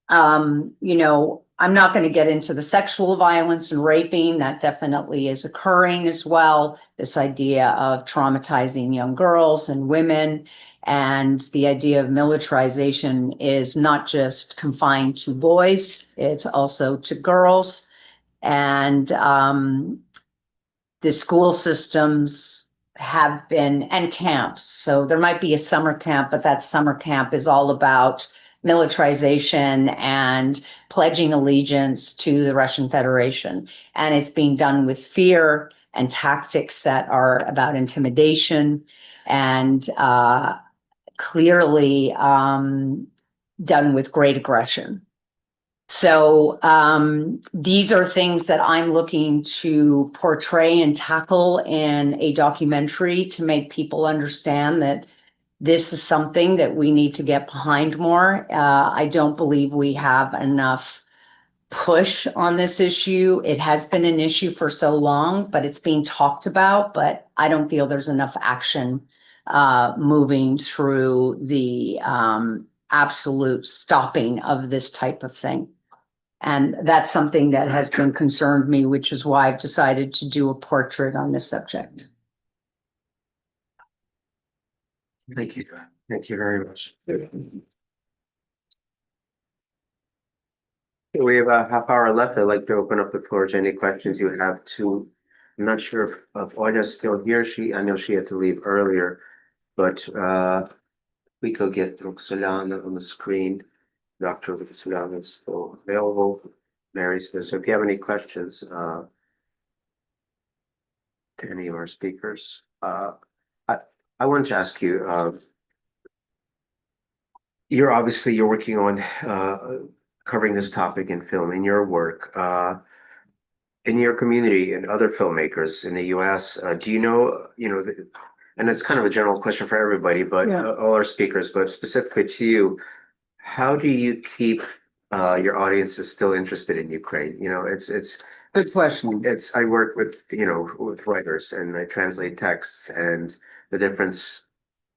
Speaker 7: you know, I'm not going to get into the sexual violence and raping that definitely is occurring as well. This idea of traumatizing young girls and women, and the idea of militarization is not just confined to boys, it's also to girls. And the school systems have been, and camps. So there might be a summer camp, but that summer camp is all about militarization and pledging allegiance to the Russian Federation. And it's being done with fear and tactics that are about intimidation and clearly done with great aggression. So these are things that I'm looking to portray and tackle in a documentary to make people understand that this is something that we need to get behind more. I don't believe we have enough push on this issue. It has been an issue for so long, but it's being talked about, but I don't feel there's enough action moving through the absolute stopping of this type of thing. And that's something that has been concerned me, which is why I've decided to do a portrait on this subject.
Speaker 1: Thank you. Thank you very much. We have a half hour left. I'd like to open up the floor to any questions you have to. I'm not sure if Olga's still here. I know she had to leave earlier, but we could get Roksolana on the screen. Dr. Roksolana is still available. Mary's there. So if you have any questions to any of our speakers, I wanted to ask you, you're working on covering this topic in film in your work, in your community and other filmmakers in the US. Do you know, and it's kind of a general question for everybody, but all our speakers, but specifically to you, how do you keep your audiences still interested in Ukraine? It's
Speaker 7: Good question.
Speaker 1: I work with, with writers and I translate texts, and the difference,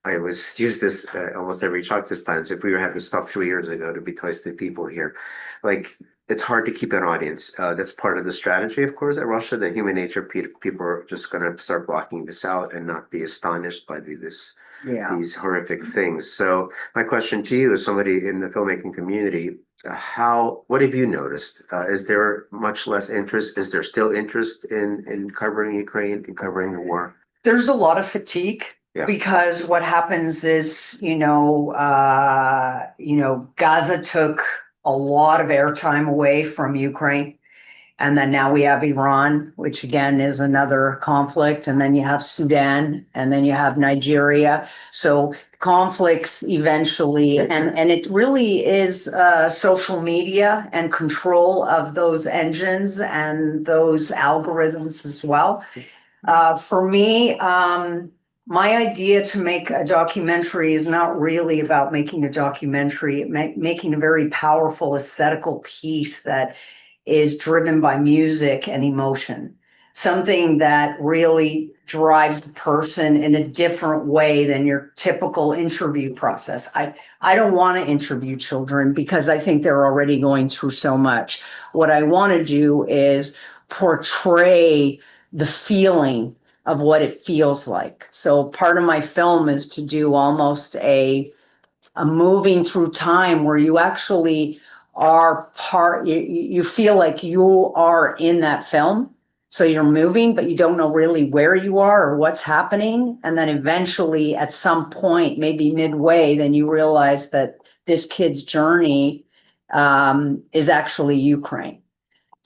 Speaker 1: I always use this almost every talk this time. So if we were having stuff 3 years ago to be twice the people here, like it's hard to keep an audience. That's part of the strategy, of course, at Russia. The human nature, people are just going to start blocking this out and not be astonished by these horrific things. So my question to you, as somebody in the filmmaking community, what have you noticed? Is there much less interest? Is there still interest in covering Ukraine and covering the war?
Speaker 7: There's a lot of fatigue. Yeah. Because what happens is, Gaza took a lot of airtime away from Ukraine. And then now we have Iran, which again is another conflict. And then you have Sudan, and then you have Nigeria. So conflicts eventually, and it really is social media and control of those engines and those algorithms as well. For me, my idea to make a documentary is not really about making a documentary, making a very powerful aesthetical piece that is driven by music and emotion, something that really drives the person in a different way than your typical interview process. I don't want to interview children because I think they're already going through so much. What I want to do is portray the feeling of what it feels like. So part of my film is to do almost a moving through time where you actually are you feel like you are in that film. So you're moving, but you don't know really where you are or what's happening. And then eventually at some point, maybe midway, then you realize that this kid's journey is actually Ukraine.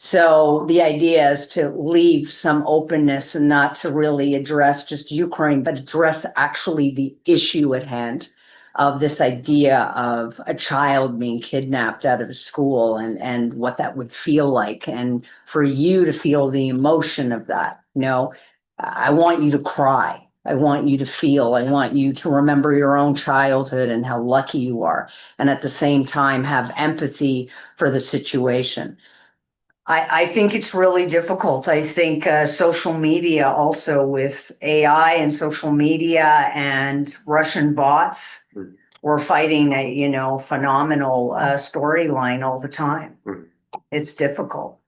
Speaker 7: So the idea is to leave some openness and not to really address just Ukraine, but address actually the issue at hand of this idea of a child being kidnapped out of school and what that would feel like. And for you to feel the emotion of that, I want you to cry. I want you to feel, I want you to remember your own childhood and how lucky you are. And at the same time, have empathy for the situation. I think it's really difficult. I think social media also with AI and social media and Russian bots, we're fighting a, phenomenal storyline all the time. it's difficult.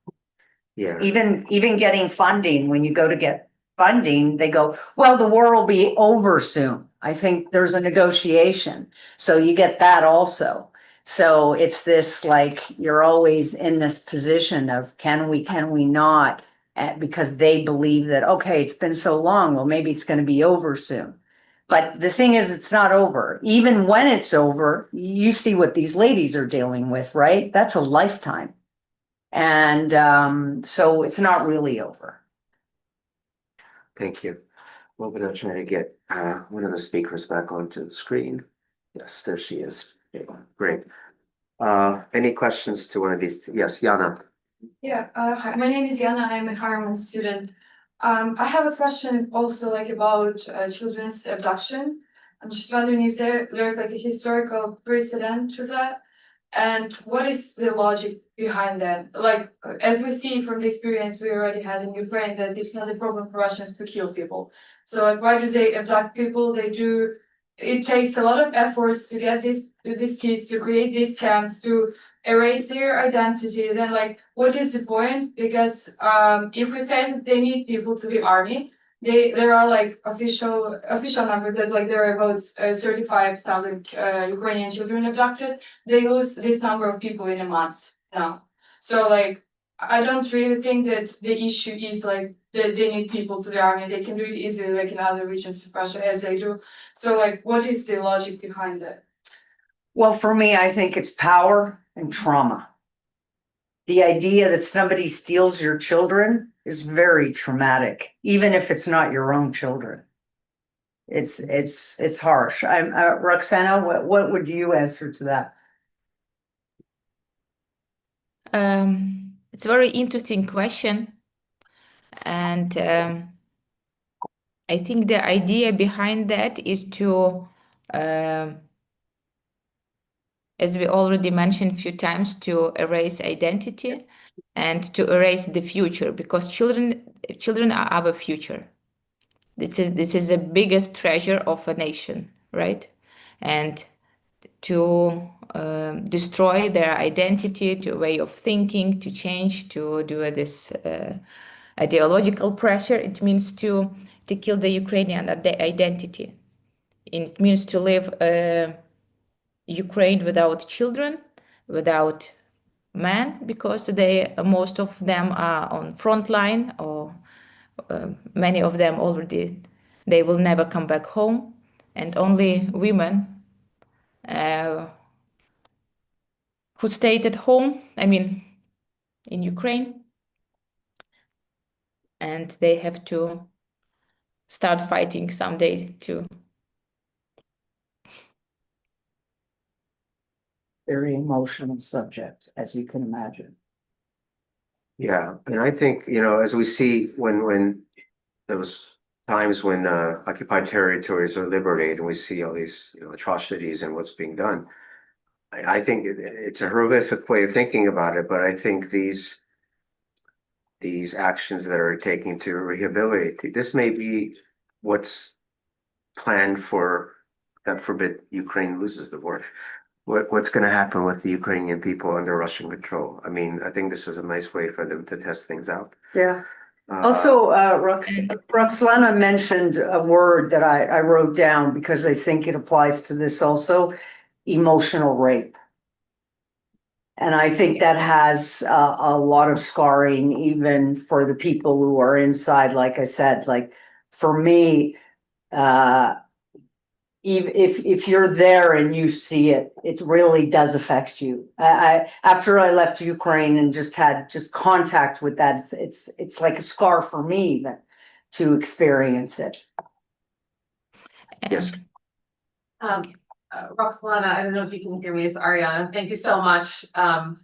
Speaker 1: Yeah.
Speaker 7: Even getting funding, when you go to get funding, they go, well, the war will be over soon. I think there's a negotiation. So you get that also. So it's this, like, you're always in this position of can we not? Because they believe that, okay, it's been so long, well, maybe it's going to be over soon. But the thing is, it's not over. Even when it's over, you see what these ladies are dealing with, right? That's a lifetime. And so it's not really over.
Speaker 1: Thank you. We're gonna try to get one of the speakers back onto the screen. Yes, there she is. Okay, great. Any questions to one of these? Yes, Yana.
Speaker 8: Yeah, hi, my name is Yana. I'm a Harriman student. I have a question also like about children's abduction. I'm just wondering if there's like a historical precedent to that, and what is the logic behind that? Like, as we see from the experience we already had in Ukraine, that it's not a problem for Russians to kill people. So like, why do they abduct people? It takes a lot of efforts to get these kids to create these camps to erase their identity. Then like, what is the point? Because if we say that they need people to the army, there are like official numbers that like there are about 35,000 Ukrainian children abducted. They lose this number of people in a month now. So like, I don't really think that the issue is like that they need people to the army. They can do it easily like in other regions of Russia as they do. So like, what is the logic behind that?
Speaker 7: Well, for me, I think it's power and trauma. The idea that somebody steals your children is very traumatic, even if it's not your own children. It's harsh. I'm Roxana, what would you answer to that?
Speaker 3: It's a very interesting question. And I think the idea behind that is to, as we already mentioned a few times, to erase identity and to erase the future, because children are our future. This is the biggest treasure of a nation, right? And to destroy their identity, to a way of thinking, to change, to do this ideological pressure, it means to kill the Ukrainian identity. It means to live Ukraine without children, without men, because most of them are on front line, or many of them already, they will never come back home, and only women who stayed at home, I mean, in Ukraine, and they have to start fighting someday too.
Speaker 7: Very emotional subject, as you can imagine.
Speaker 1: Yeah, and I think, as we see when there was times when occupied territories are liberated and we see all these, atrocities and what's being done, I think it's a horrific way of thinking about it, but I think these actions that are taken to rehabilitate, this may be what's planned for, God forbid, Ukraine loses the war. What's going to happen with the Ukrainian people under Russian control? I mean, I think this is a nice way for them to test things out.
Speaker 7: Yeah. Also, Roxolana mentioned a word that I wrote down because I think it applies to this also, emotional rape. And I think that has a lot of scarring, even for the people who are inside. Like I said, like for me, if you're there and you see it, it really does affect you. After I left Ukraine and had contact with that, it's like a scar for me even to experience it.
Speaker 1: Yes.
Speaker 9: Roxolana, I don't know if you can hear me, it's Ariana. Thank you so much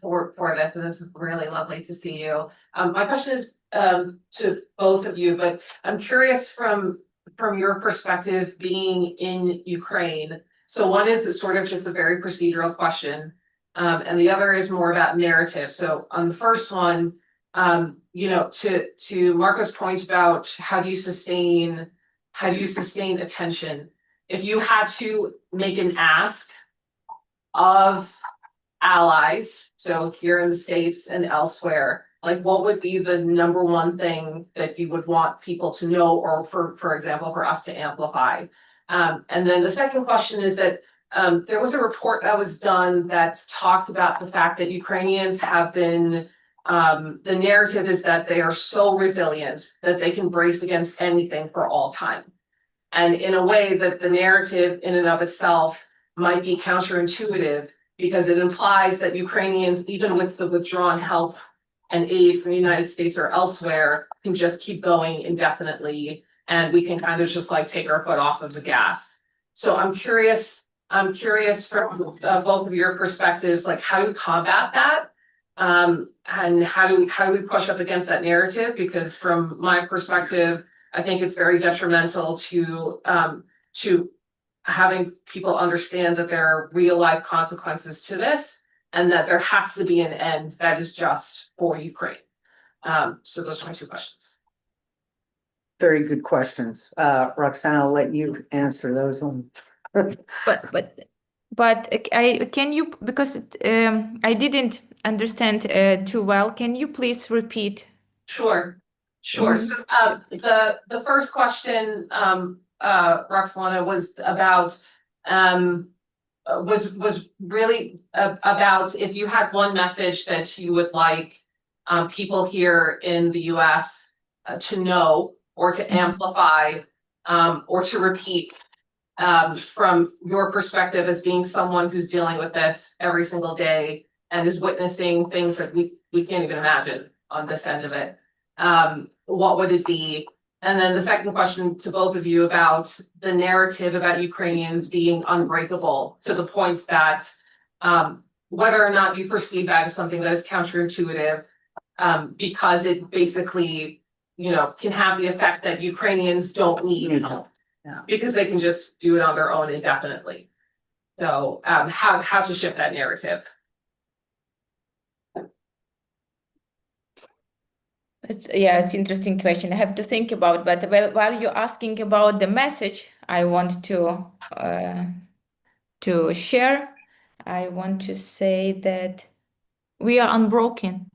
Speaker 9: for this, and this is really lovely to see you. My question is to both of you, but I'm curious from your perspective being in Ukraine. So one is sort of just a very procedural question, and the other is more about narrative. So on the first one, to Marco's point about how do you sustain attention, if you had to make an ask of allies, so here in the States and elsewhere, like what would be the number one thing that you would want people to know, or for example, for us to amplify? And then the second question is that there was a report that was done that talked about the fact that Ukrainians have been, the narrative is that they are so resilient that they can brace against anything for all time. And in a way that the narrative in and of itself might be counterintuitive, because it implies that Ukrainians, even with the withdrawn help and aid from the United States or elsewhere, can just keep going indefinitely, and we can kind of just like take our foot off of the gas. So I'm curious from both of your perspectives, like how do we combat that? And how do we push up against that narrative? Because from my perspective, I think it's very detrimental to having people understand that there are real life consequences to this, and that there has to be an end that is just for Ukraine. So those are my two questions.
Speaker 7: Very good questions. Roxana, I'll let you answer those ones.
Speaker 3: But can you, because I didn't understand too well, can you please repeat?
Speaker 9: Sure.
Speaker 3: Mhm.
Speaker 9: So the first question, Roksolana, was about was really about if you had one message that you would like people here in the US to know, or to amplify, or to repeat, from your perspective as being someone who's dealing with this every single day and is witnessing things that we can't even imagine on this end of it. What would it be? And then the second question to both of you about the narrative about Ukrainians being unbreakable, to the point that whether or not you perceive that as something that is counterintuitive, because it basically, can have the effect that Ukrainians don't need help, because they can just do it on their own indefinitely. So how to shift that narrative?
Speaker 3: It's interesting question. I have to think about, but while you're asking about the message, I want to share. I want to say that we are unbroken.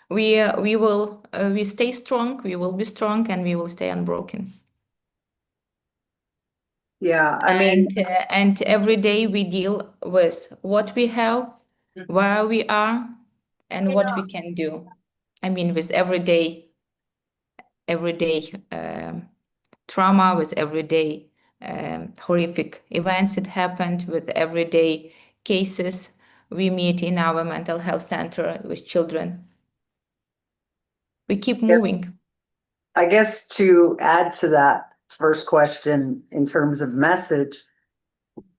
Speaker 3: We stay strong. We will be strong, and we will stay unbroken.
Speaker 7: Yeah, I mean,
Speaker 3: and every day we deal with what we have, where we are, and what we can do. I mean, with everyday trauma, with everyday horrific events that happened, with everyday cases we meet in our mental health center with children. We keep moving.
Speaker 7: I guess to add to that first question in terms of message,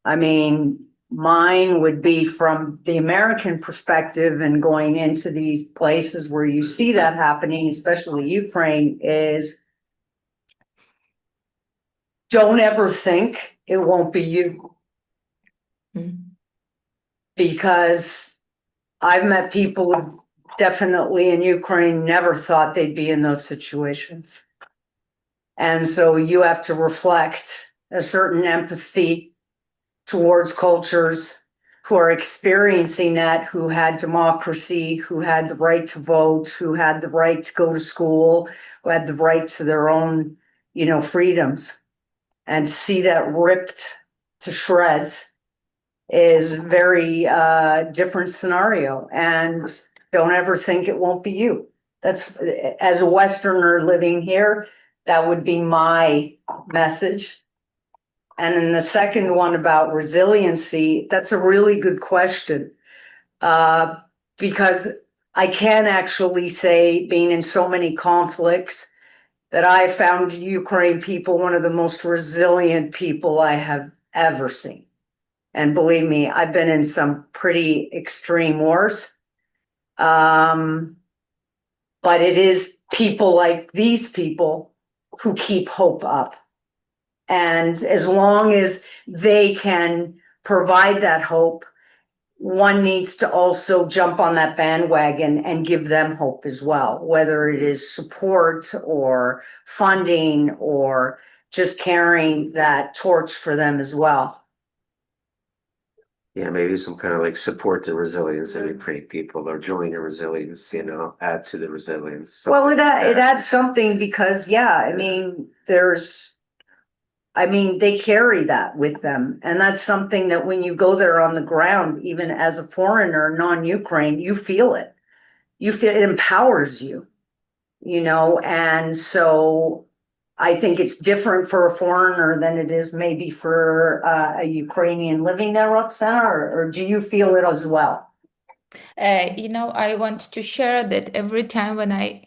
Speaker 7: I mean, mine would be from the American perspective, and going into these places where you see that happening, especially Ukraine, is don't ever think it won't be you. Because I've met people who definitely in Ukraine never thought they'd be in those situations. And so you have to reflect a certain empathy towards cultures who are experiencing that, who had democracy, who had the right to vote, who had the right to go to school, who had the right to their own, freedoms. And to see that ripped to shreds is a very different scenario. And don't ever think it won't be you. That's, as a Westerner living here, that would be my message. And then the second one about resiliency, that's a really good question. Because I can actually say, being in so many conflicts, that I found Ukraine people one of the most resilient people I have ever seen. And believe me, I've been in some pretty extreme wars. But it is people like these people who keep hope up. And as long as they can provide that hope, one needs to also jump on that bandwagon and give them hope as well, whether it is support or funding or just carrying that torch for them as well.
Speaker 1: Yeah, maybe some kind of like support the resilience of Ukraine people or join the resilience, you know, add to the resilience.
Speaker 7: Well, it adds something because, yeah, I mean, they carry that with them. And that's something that when you go there on the ground, even as a foreigner, non-Ukraine, you feel it. You feel it empowers you, you know, and so I think it's different for a foreigner than it is maybe for a Ukrainian living there, Roxana, or do you feel it as well?
Speaker 3: You know, I want to share that every time when I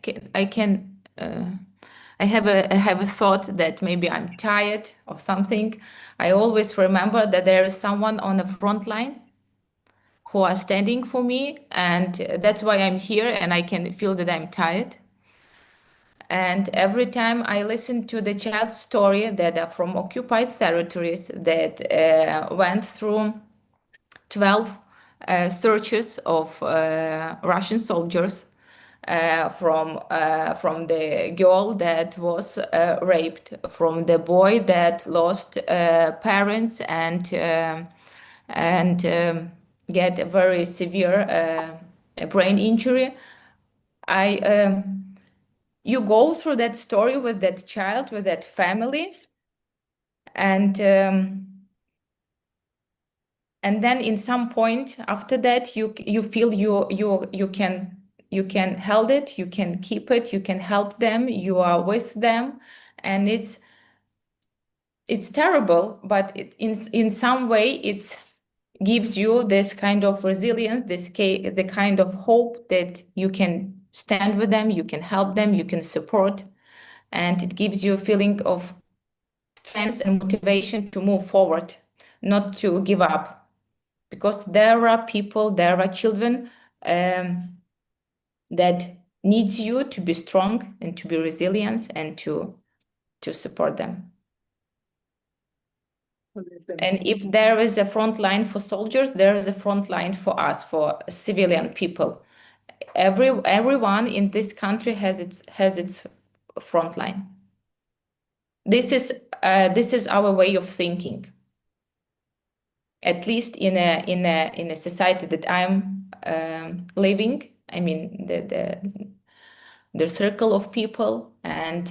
Speaker 3: have a thought that maybe I'm tired or something, I always remember that there is someone on the front line who are standing for me, and that's why I'm here, and I can feel that I'm tired. And every time I listen to the child's story that are from occupied territories that went through 12 searches of Russian soldiers, from the girl that was raped, from the boy that lost parents and get a very severe brain injury. You go through that story with that child, with that family, and then in some point after that, you feel you can hold it, you can keep it, you can help them, you are with them, and it's terrible, but in some way it gives you this kind of resilience, the kind of hope that you can stand with them, you can help them, you can support, and it gives you a feeling of strength and motivation to move forward, not to give up, because there are people, there are children that needs you to be strong and to be resilient and to support them. And if there is a front line for soldiers, there is a front line for us, for civilian people. Everyone in this country has its front line. This is our way of thinking. At least in a society that I'm living. I mean, the circle of people, and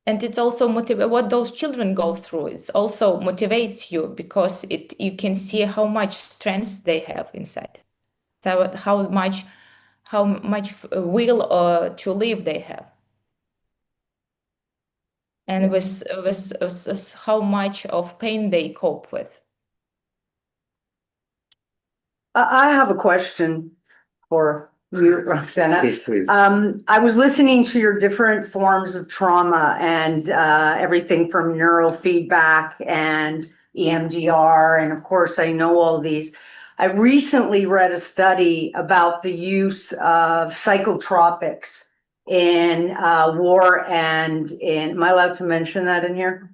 Speaker 3: it's also what those children go through. It also motivates you because you can see how much strength they have inside, how much will to live they have, and with how much of pain they cope with.
Speaker 7: I have a question for you, Roxana.
Speaker 1: Yes, please.
Speaker 7: I was listening to your different forms of trauma and everything from neurofeedback and EMDR, and of course I know all these. I recently read a study about the use of psychotropics in war and in, am I allowed to mention that in here?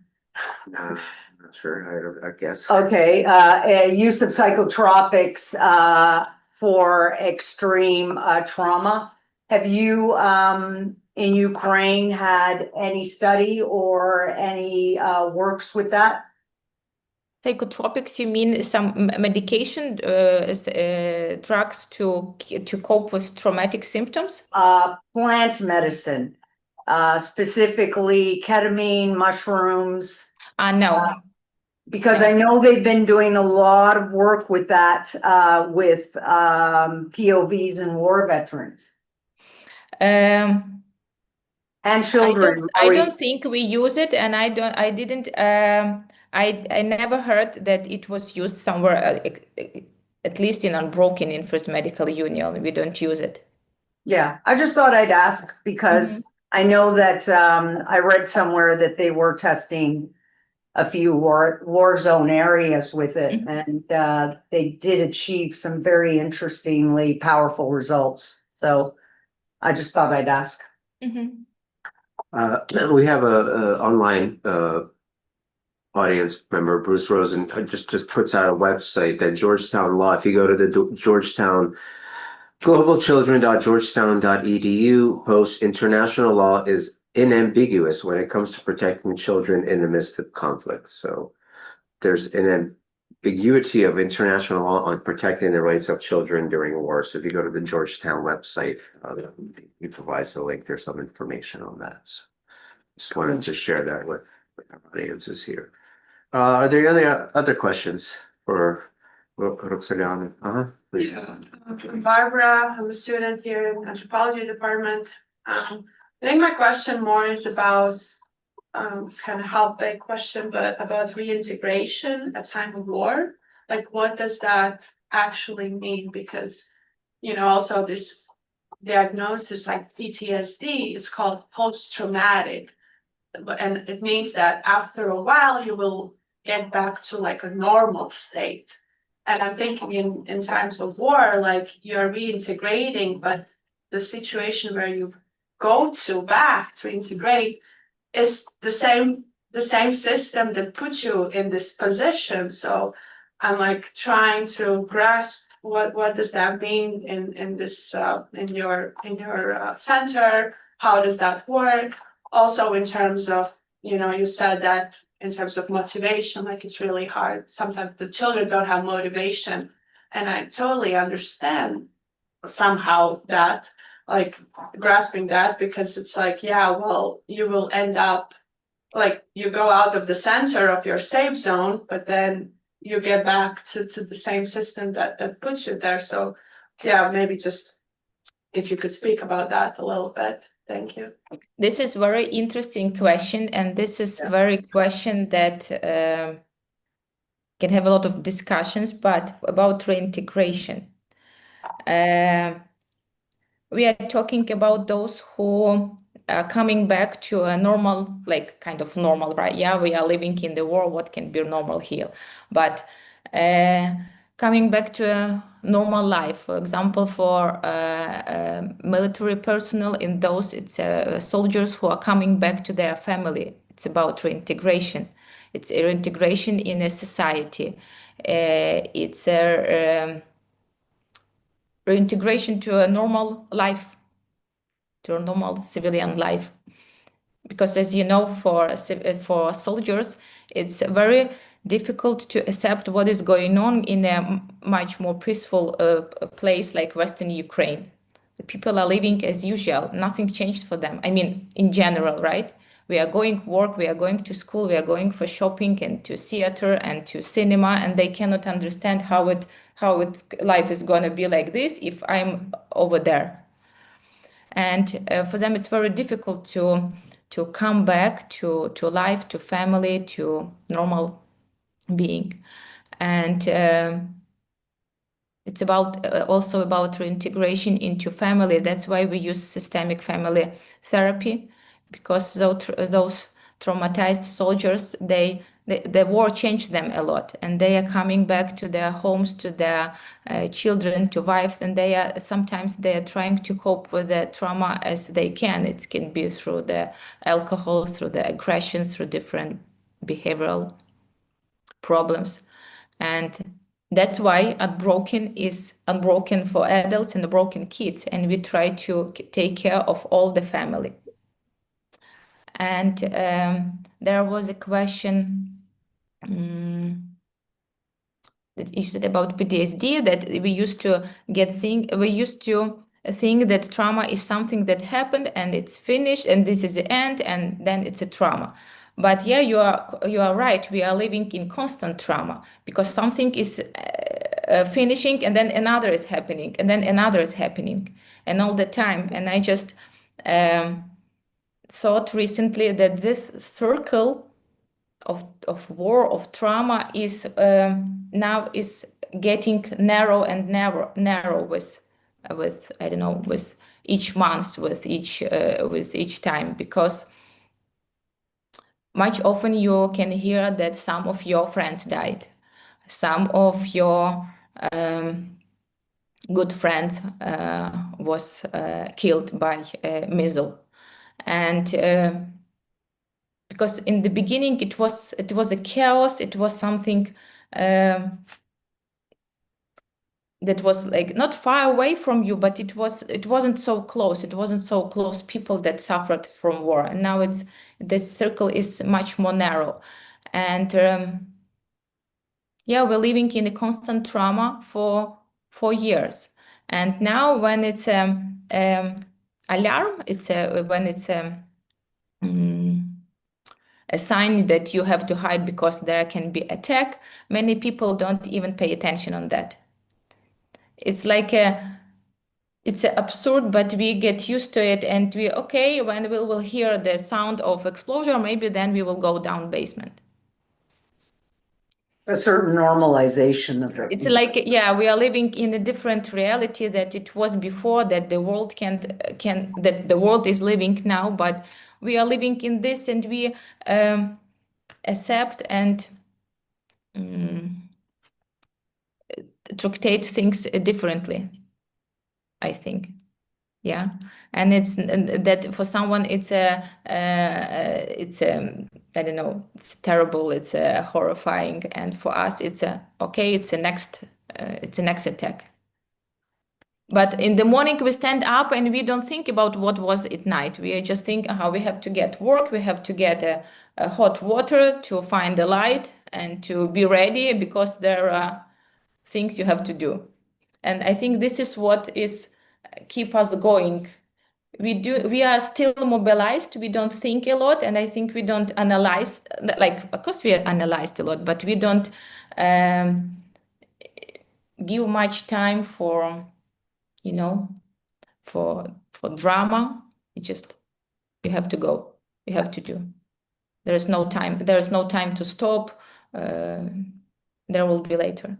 Speaker 1: I'm not sure, I guess.
Speaker 7: Okay, use of psychotropics for extreme trauma. Have you in Ukraine had any study or any works with that?
Speaker 3: Psychotropics, you mean some medication, drugs to cope with traumatic symptoms?
Speaker 7: Plant medicine, specifically ketamine, mushrooms.
Speaker 3: No.
Speaker 7: Because I know they've been doing a lot of work with that, with POVs and war veterans. And children.
Speaker 3: I don't think we use it, and I never heard that it was used somewhere, at least in Unbroken in First Medical Union. We don't use it.
Speaker 7: Yeah, I just thought I'd ask because I know that I read somewhere that they were testing a few war zone areas with it, and they did achieve some very interestingly powerful results. So I just thought I'd ask.
Speaker 1: We have a online audience member, Bruce Rosen, just puts out a website that Georgetown Law. If you go to the Georgetown globalchildren.georgetown.edu, posts international law is unambiguous when it comes to protecting children in the midst of conflict. So there's ambiguity of international law on protecting the rights of children during war. So if you go to the Georgetown website, it provides the link. There's some information on that. So just wanted to share that with our audiences here. Are there any other questions for Roksolana? Please.
Speaker 10: I'm Barbara. I'm a student here in anthropology department. I think my question more is about it's kind of half-baked question, but about reintegration at time of war. Like, what does that actually mean? Because, you know, also this diagnosis like PTSD is called post-traumatic, and it means that after a while you will get back to like a normal state. And I'm thinking in times of war, like you're reintegrating, but the situation where you go to back to integrate is the same system that put you in this position. So I'm like trying to grasp what does that mean in this in your center? How does that work? Also in terms of, you know, you said that in terms of motivation, like it's really hard. Sometimes the children don't have motivation, and I totally understand somehow that, like grasping that, because it's like, yeah, well, you will end up like you go out of the center of your safe zone, but then you get back to the same system that puts you there. So yeah, maybe just if you could speak about that a little bit. Thank you.
Speaker 3: This is very interesting question, and this is very question that can have a lot of discussions, but about reintegration. We are talking about those who are coming back to a normal, like kind of normal, right? Yeah, we are living in the war, what can be normal here? But coming back to a normal life, for example, for military personnel, in those, it's soldiers who are coming back to their family. It's about reintegration. It's a reintegration in a society. It's a reintegration to a normal life, to a normal civilian life. Because as you know, for soldiers, it's very difficult to accept what is going on in a much more peaceful place like Western Ukraine. The people are living as usual. Nothing changed for them. I mean, in general, right? We are going to work, we are going to school, we are going for shopping and to theater and to cinema, and they cannot understand how life is going to be like this if I'm over there. And for them, it's very difficult to come back to life, to family, to normal being. And it's about also about reintegration into family. That's why we use systemic family therapy, because those traumatized soldiers, the war changed them a lot, and they are coming back to their homes, to their children, to wives, and sometimes they are trying to cope with the trauma as they can. It can be through the alcohol, through the aggression, through different behavioral problems. And that's why Unbroken is unbroken for adults and unbroken kids, and we try to take care of all the family. And there was a question that you said about PTSD, that we used to think that trauma is something that happened and it's finished and this is the end and then it's a trauma. But yeah, you are right. We are living in constant trauma because something is finishing and then another is happening and then another is happening, and all the time. And I just thought recently that this circle of war, of trauma is now is getting narrow and narrow with I don't know, with each month, with each time, because much often you can hear that some of your friends died, some of your good friends was killed by a missile, and because in the beginning it was a chaos, it was something that was like not far away from you, but it wasn't so close. It wasn't so close people that suffered from war, and now this circle is much more narrow, and yeah, we're living in a constant trauma for years. And now when it's alarm, when it's a sign that you have to hide because there can be attack, many people don't even pay attention on that. It's like it's absurd, but we get used to it, and okay, when we will hear the sound of explosion, maybe then we will go down basement.
Speaker 7: A certain normalization of it.
Speaker 3: It's like, yeah, we are living in a different reality that it was before, that the world that the world is living now, but we are living in this, and we accept and tractate things differently, I think. Yeah, and it's that for someone it's I don't know, it's terrible, it's horrifying, and for us it's okay, it's a next attack. But in the morning we stand up and we don't think about what was at night. We just think how we have to get work, we have to get a hot water to find the light and to be ready, because there are things you have to do. And I think this is what is keep us going. We are still mobilized, we don't think a lot, and I think we don't analyze, like, of course we analyzed a lot, but we don't give much time for, you know, for drama. You have to go, you have to do. There is no time to stop. There will be later.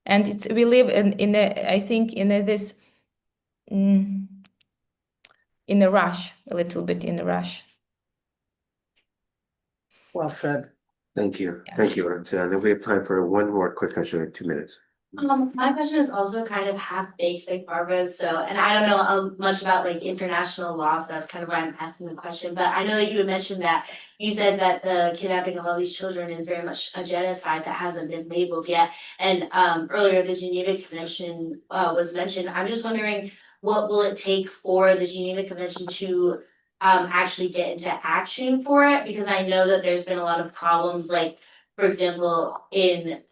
Speaker 3: And we live in a rush, a little bit in a rush.
Speaker 7: Well said.
Speaker 1: Thank you.
Speaker 3: Yeah.
Speaker 1: Thank you, Roksolana. Then we have time for one more quick question, 2 minutes.
Speaker 11: My question is also kind of half-baked like Barbara's, and I don't know much about like international law, so that's kind of why I'm asking the question. But I know that you had mentioned that you said that the kidnapping of all these children is very much a genocide that hasn't been labeled yet. And earlier the Geneva Convention was mentioned. I'm just wondering, what will it take for the Geneva Convention to actually get into action for it? Because I know that there's been a lot of problems, like, for example, in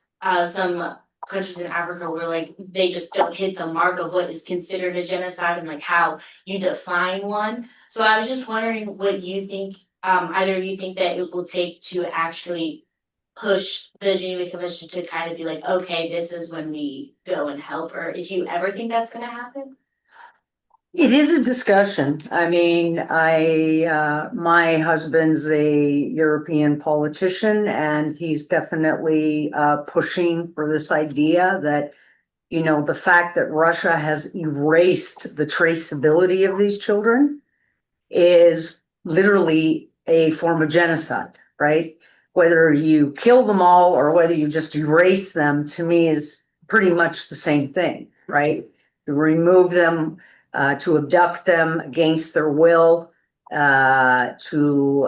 Speaker 11: some countries in Africa where like they just don't hit the mark of what is considered a genocide and like how you define one. So I was just wondering what you think, either of you think that it will take to actually push the Geneva Convention to kind of be like, okay, this is when we go and help, or if you ever think that's going to happen?
Speaker 7: It is a discussion. I mean, my husband's a European politician, and he's definitely pushing for this idea that, you know, the fact that Russia has erased the traceability of these children is literally a form of genocide, right? Whether you kill them all or whether you just erase them, to me, is pretty much the same thing, right? You remove them, to abduct them against their will, to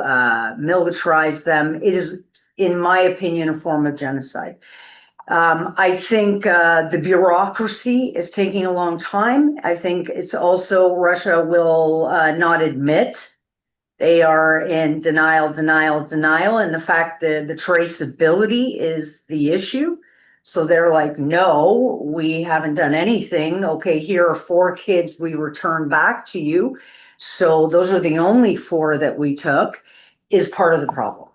Speaker 7: militarize them. It is, in my opinion, a form of genocide. I think the bureaucracy is taking a long time. I think it's also Russia will not admit. They are in denial, and the fact that the traceability is the issue. So they're like, no, we haven't done anything. Okay, here are 4 kids we returned back to you. So those are the only 4 that we took, is part of the problem.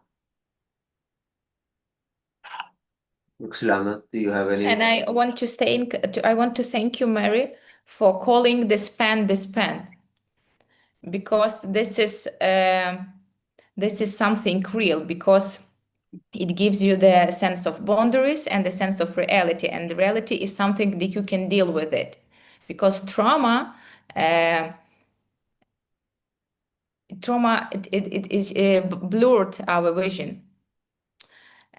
Speaker 1: Roksolana, do you have any?
Speaker 3: And I want to thank you, Mary, for calling the span, because this is something real, because it gives you the sense of boundaries and the sense of reality, and the reality is something that you can deal with it, because trauma it is blurred our vision,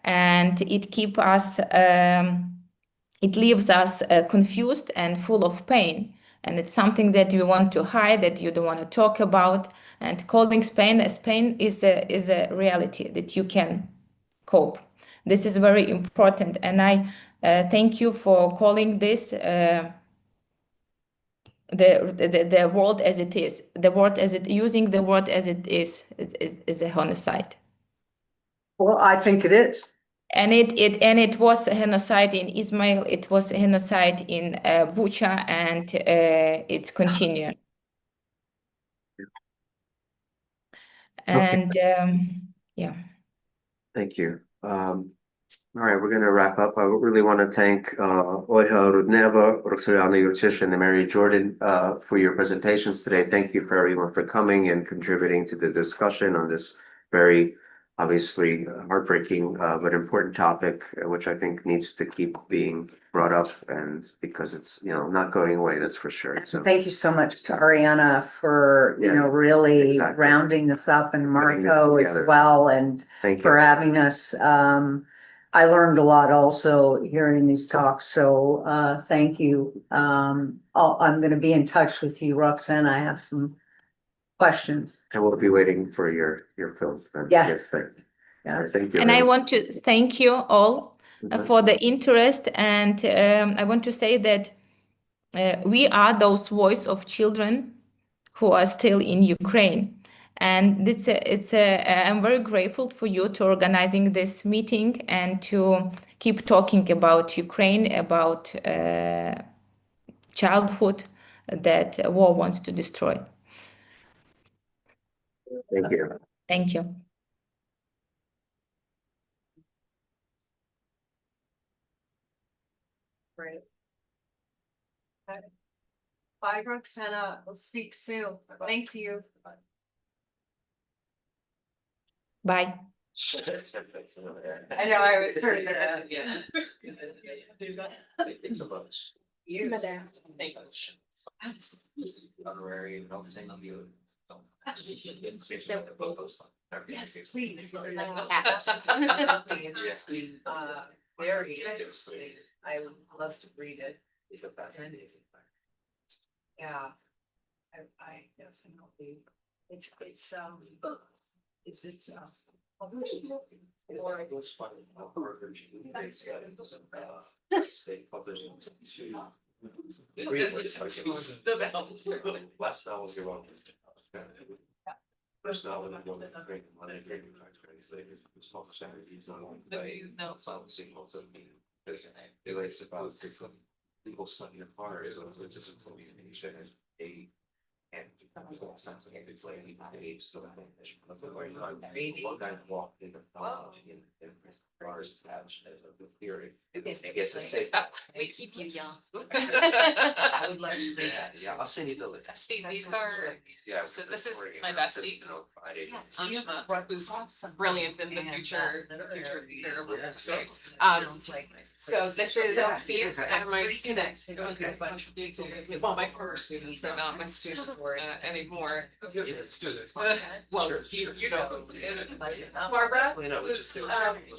Speaker 3: and it keep us it leaves us confused and full of pain, and it's something that you want to hide, that you don't want to talk about. And calling pain as pain is a reality that you can cope. This is very important, and I thank you for calling this the world as it is, using the word as it is a homicide.
Speaker 7: Well, I think it is.
Speaker 3: And it was a genocide in Ismail. It was a genocide in Bucha, and it's continued. And yeah.
Speaker 1: Thank you. All right, we're going to wrap up. I really want to thank Olga Rudneva Roksolana Yurchyshyn and Mary Jordan for your presentations today. Thank you for everyone for coming and contributing to the discussion on this very obviously heartbreaking but important topic, which I think needs to keep being brought up, and because it's not going away, that's for sure. So
Speaker 7: Thank you so much to Ariana for really
Speaker 1: exactly.
Speaker 7: rounding this up, and
Speaker 1: Putting this
Speaker 7: Marco as
Speaker 1: together.
Speaker 7: well, and
Speaker 1: thank
Speaker 7: for
Speaker 1: you.
Speaker 7: having us. I learned a lot also hearing these talks, so thank you. I'm going to be in touch with you, Roxanne. I have some questions.
Speaker 1: And we'll be waiting for your film.
Speaker 7: Yes.
Speaker 1: Yes. Thank you.
Speaker 3: And I want to thank you all for the interest, and I want to say that we are those voice of children who are still in Ukraine. And I'm very grateful for you to organizing this meeting and to keep talking about Ukraine, about childhood that war wants to destroy.
Speaker 1: Thank you.
Speaker 3: Thank you.
Speaker 8: Right. Bye, Roxana. We'll speak soon. Thank you.
Speaker 3: Bye.
Speaker 8: I know, I was turning it on.
Speaker 9: Yeah.
Speaker 8: Thank you.
Speaker 9: Yes, please.
Speaker 7: Very interesting. I would love to read it. Yeah. I definitely, it's
Speaker 12: First novel that was great money, great factories, they was called Saturdays on one day. No, also it's about this people studying apart is a discipline a and sometimes it's like age so one guy walked in the bars established as a theory. It's a safe.
Speaker 9: We keep you young.
Speaker 12: I would like to do that. Yeah, I'll send you the list.
Speaker 9: Steve, these are, so this is my bestie. Who's brilliant in the future so this is, these are my students. Well, my former students, they're not my students anymore. Well, you know, Barbara, who's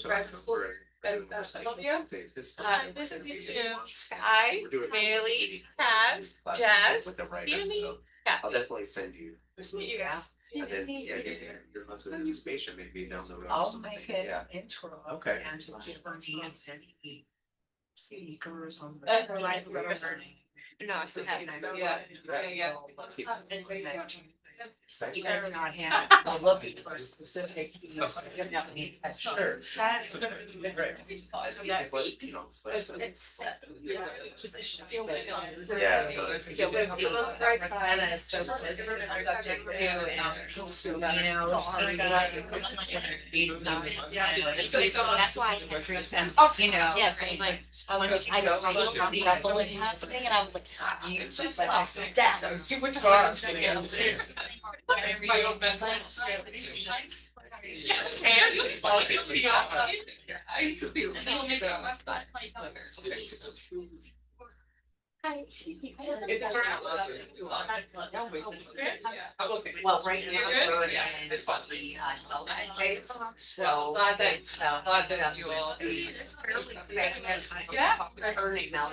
Speaker 9: graduate school at Columbia. This is you two, Sky, Bailey, Kaz, Jazz, Sammy,
Speaker 12: I'll
Speaker 9: Cassie.
Speaker 12: definitely send you.
Speaker 9: Nice to meet you guys.
Speaker 12: And then, your husband anticipation, maybe down the road. or
Speaker 7: I'll
Speaker 12: something.
Speaker 7: make it
Speaker 12: Yeah.
Speaker 7: intro.
Speaker 12: Okay.
Speaker 7: And to speakers on
Speaker 9: No, I still have, yeah.
Speaker 7: You're not hand, I'm looking for specific.
Speaker 12: Sure.
Speaker 7: Yeah.
Speaker 12: You know,
Speaker 9: It's,
Speaker 7: Position.
Speaker 12: Yeah.
Speaker 11: That's why I drew them, you know, yes, I was like, I looked on the rebel and thing, and I was like, you just like, death.
Speaker 9: You would
Speaker 11: My own
Speaker 9: yes.
Speaker 7: Well, right now.
Speaker 9: It's fun.
Speaker 7: So.
Speaker 9: Glad that you all.
Speaker 7: Earning now.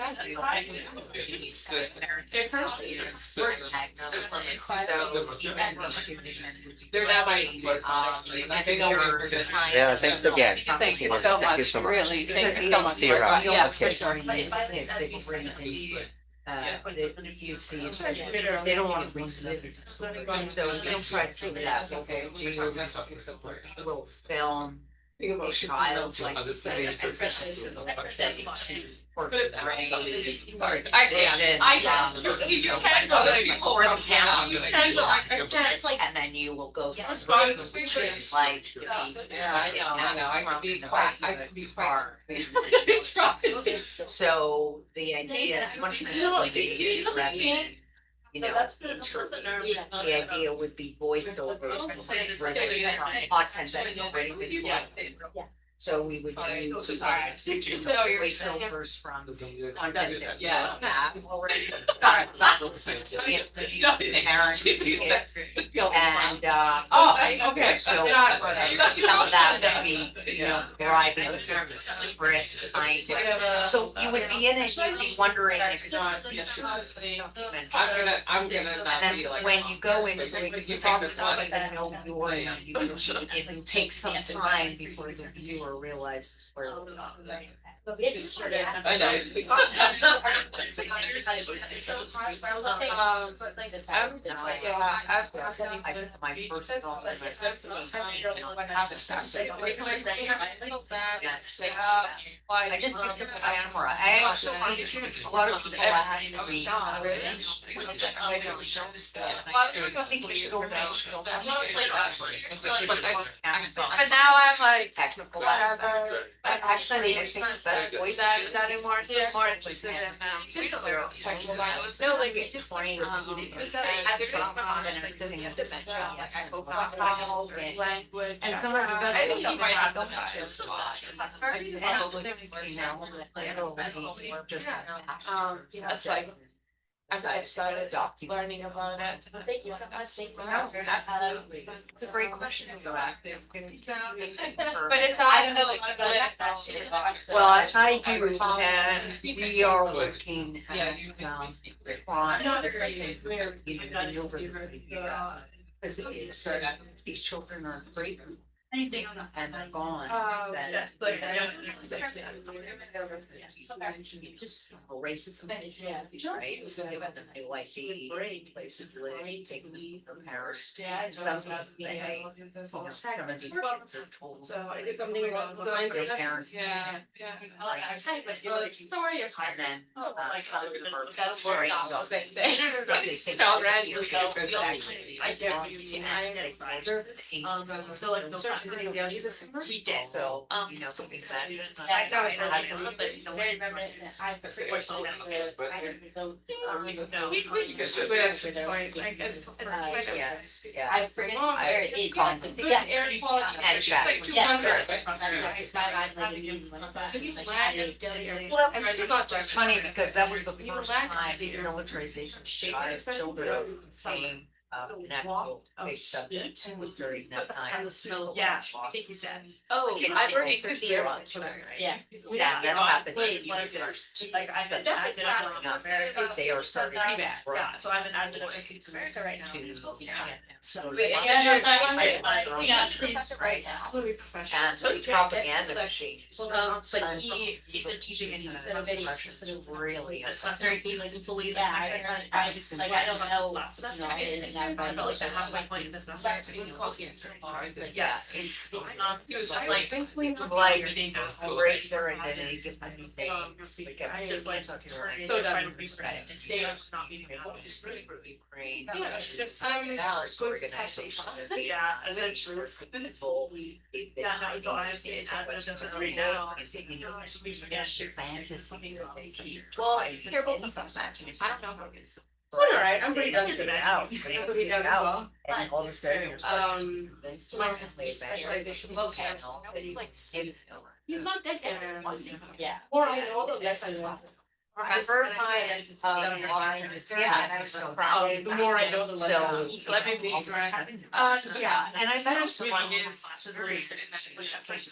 Speaker 9: They're now my. They know we're good.
Speaker 1: Yeah, thanks again.
Speaker 9: Thank you so
Speaker 1: Thank you
Speaker 9: much,
Speaker 1: so much.
Speaker 9: really, thank you so much.
Speaker 1: See you around.
Speaker 9: Yes, for
Speaker 1: Okay.
Speaker 9: sure.
Speaker 7: You see, they don't want to bring it. So you don't try to do that, okay, you little film.
Speaker 9: child, like, especially
Speaker 7: And then you will go.
Speaker 9: I know, I could be quite.
Speaker 7: So the idea is much more the idea would be voiced over content that's already been collected. So we would use voiceovers from content that we have already. Parents, kids, and
Speaker 9: Okay.
Speaker 7: so some of that would be, driving the script kind of. So you would be in it, you'd be wondering if it's
Speaker 9: I'm gonna not
Speaker 7: and
Speaker 9: be
Speaker 7: then
Speaker 9: like.
Speaker 7: when you go into it, you talk to somebody that know it will take some time before the viewer realizes where.
Speaker 9: I know.
Speaker 7: My first thought was I just picked up the camera. I also wanted to, a lot of people ask me. I think we should go down.
Speaker 9: But now I'm like
Speaker 7: Technical.
Speaker 9: whatever.
Speaker 7: Actually, I think the best voice.
Speaker 9: That anymore. So I'm more interested in technical violence.
Speaker 7: No, like it just plain.
Speaker 9: Language.
Speaker 7: And some of the
Speaker 9: I think you might have to that's like, as I started learning about it.
Speaker 11: Thank you so much. Thank you.
Speaker 9: Absolutely.
Speaker 7: It's a great question to ask.
Speaker 9: But it's, I don't know, like.
Speaker 7: Well, I do, and we are working. Because these children are great. Anything and they're gone. Just erase some things, right? So they like the places to live, take leave from Paris. Some of the
Speaker 9: So I did something wrong.
Speaker 7: their parents.
Speaker 9: Yeah.
Speaker 7: And then some of them are so
Speaker 9: Sorry.
Speaker 7: I
Speaker 11: So like the
Speaker 7: we did, so something that.
Speaker 11: very reminiscent.
Speaker 7: Yes, yeah.
Speaker 11: I forget where it is.
Speaker 9: Yeah, air quality.
Speaker 7: And
Speaker 9: It's just like 200.
Speaker 7: Well, it's not just funny because that was the first time the militarization of children became an actual big subject during that time.
Speaker 11: And the smell.
Speaker 7: Yeah.
Speaker 11: I think you said.
Speaker 7: Oh,
Speaker 11: I've already said the air. Yeah.
Speaker 7: Yeah, that's happened.
Speaker 11: Like I said,
Speaker 7: They are starting
Speaker 11: pretty
Speaker 7: to
Speaker 11: bad.
Speaker 7: grow.
Speaker 11: Yeah, so I'm in America right now.
Speaker 7: So.
Speaker 11: Right now.
Speaker 7: And the propaganda machine.
Speaker 11: But he's a teaching and he's a very
Speaker 7: Really.
Speaker 11: very like fully that I just like I don't know lots of I felt like that halfway point in this semester.
Speaker 7: Yes, it's
Speaker 11: He was like
Speaker 7: like erase their identity, different things. Like
Speaker 11: I just like
Speaker 7: talking
Speaker 11: so
Speaker 7: about
Speaker 11: done and stay up not being able to
Speaker 7: Ukraine.
Speaker 11: now it's
Speaker 7: organization.
Speaker 11: yeah, essentially
Speaker 7: People.
Speaker 11: yeah, no, it's all honestly it's happening right now.
Speaker 7: Fantasy.
Speaker 11: Well, here both of us actually. I don't know how it is. All right, I'm pretty done today. I'm pretty done as well.
Speaker 7: And all the stereotypes.
Speaker 11: My specialization is channel. He's not dead yet. Yeah. Or I know that yes I know.
Speaker 7: I've heard my
Speaker 11: The more I know, the less.
Speaker 9: So let me be.
Speaker 11: Yeah, and I
Speaker 9: That
Speaker 11: finished
Speaker 9: is
Speaker 11: reading
Speaker 9: really
Speaker 11: his.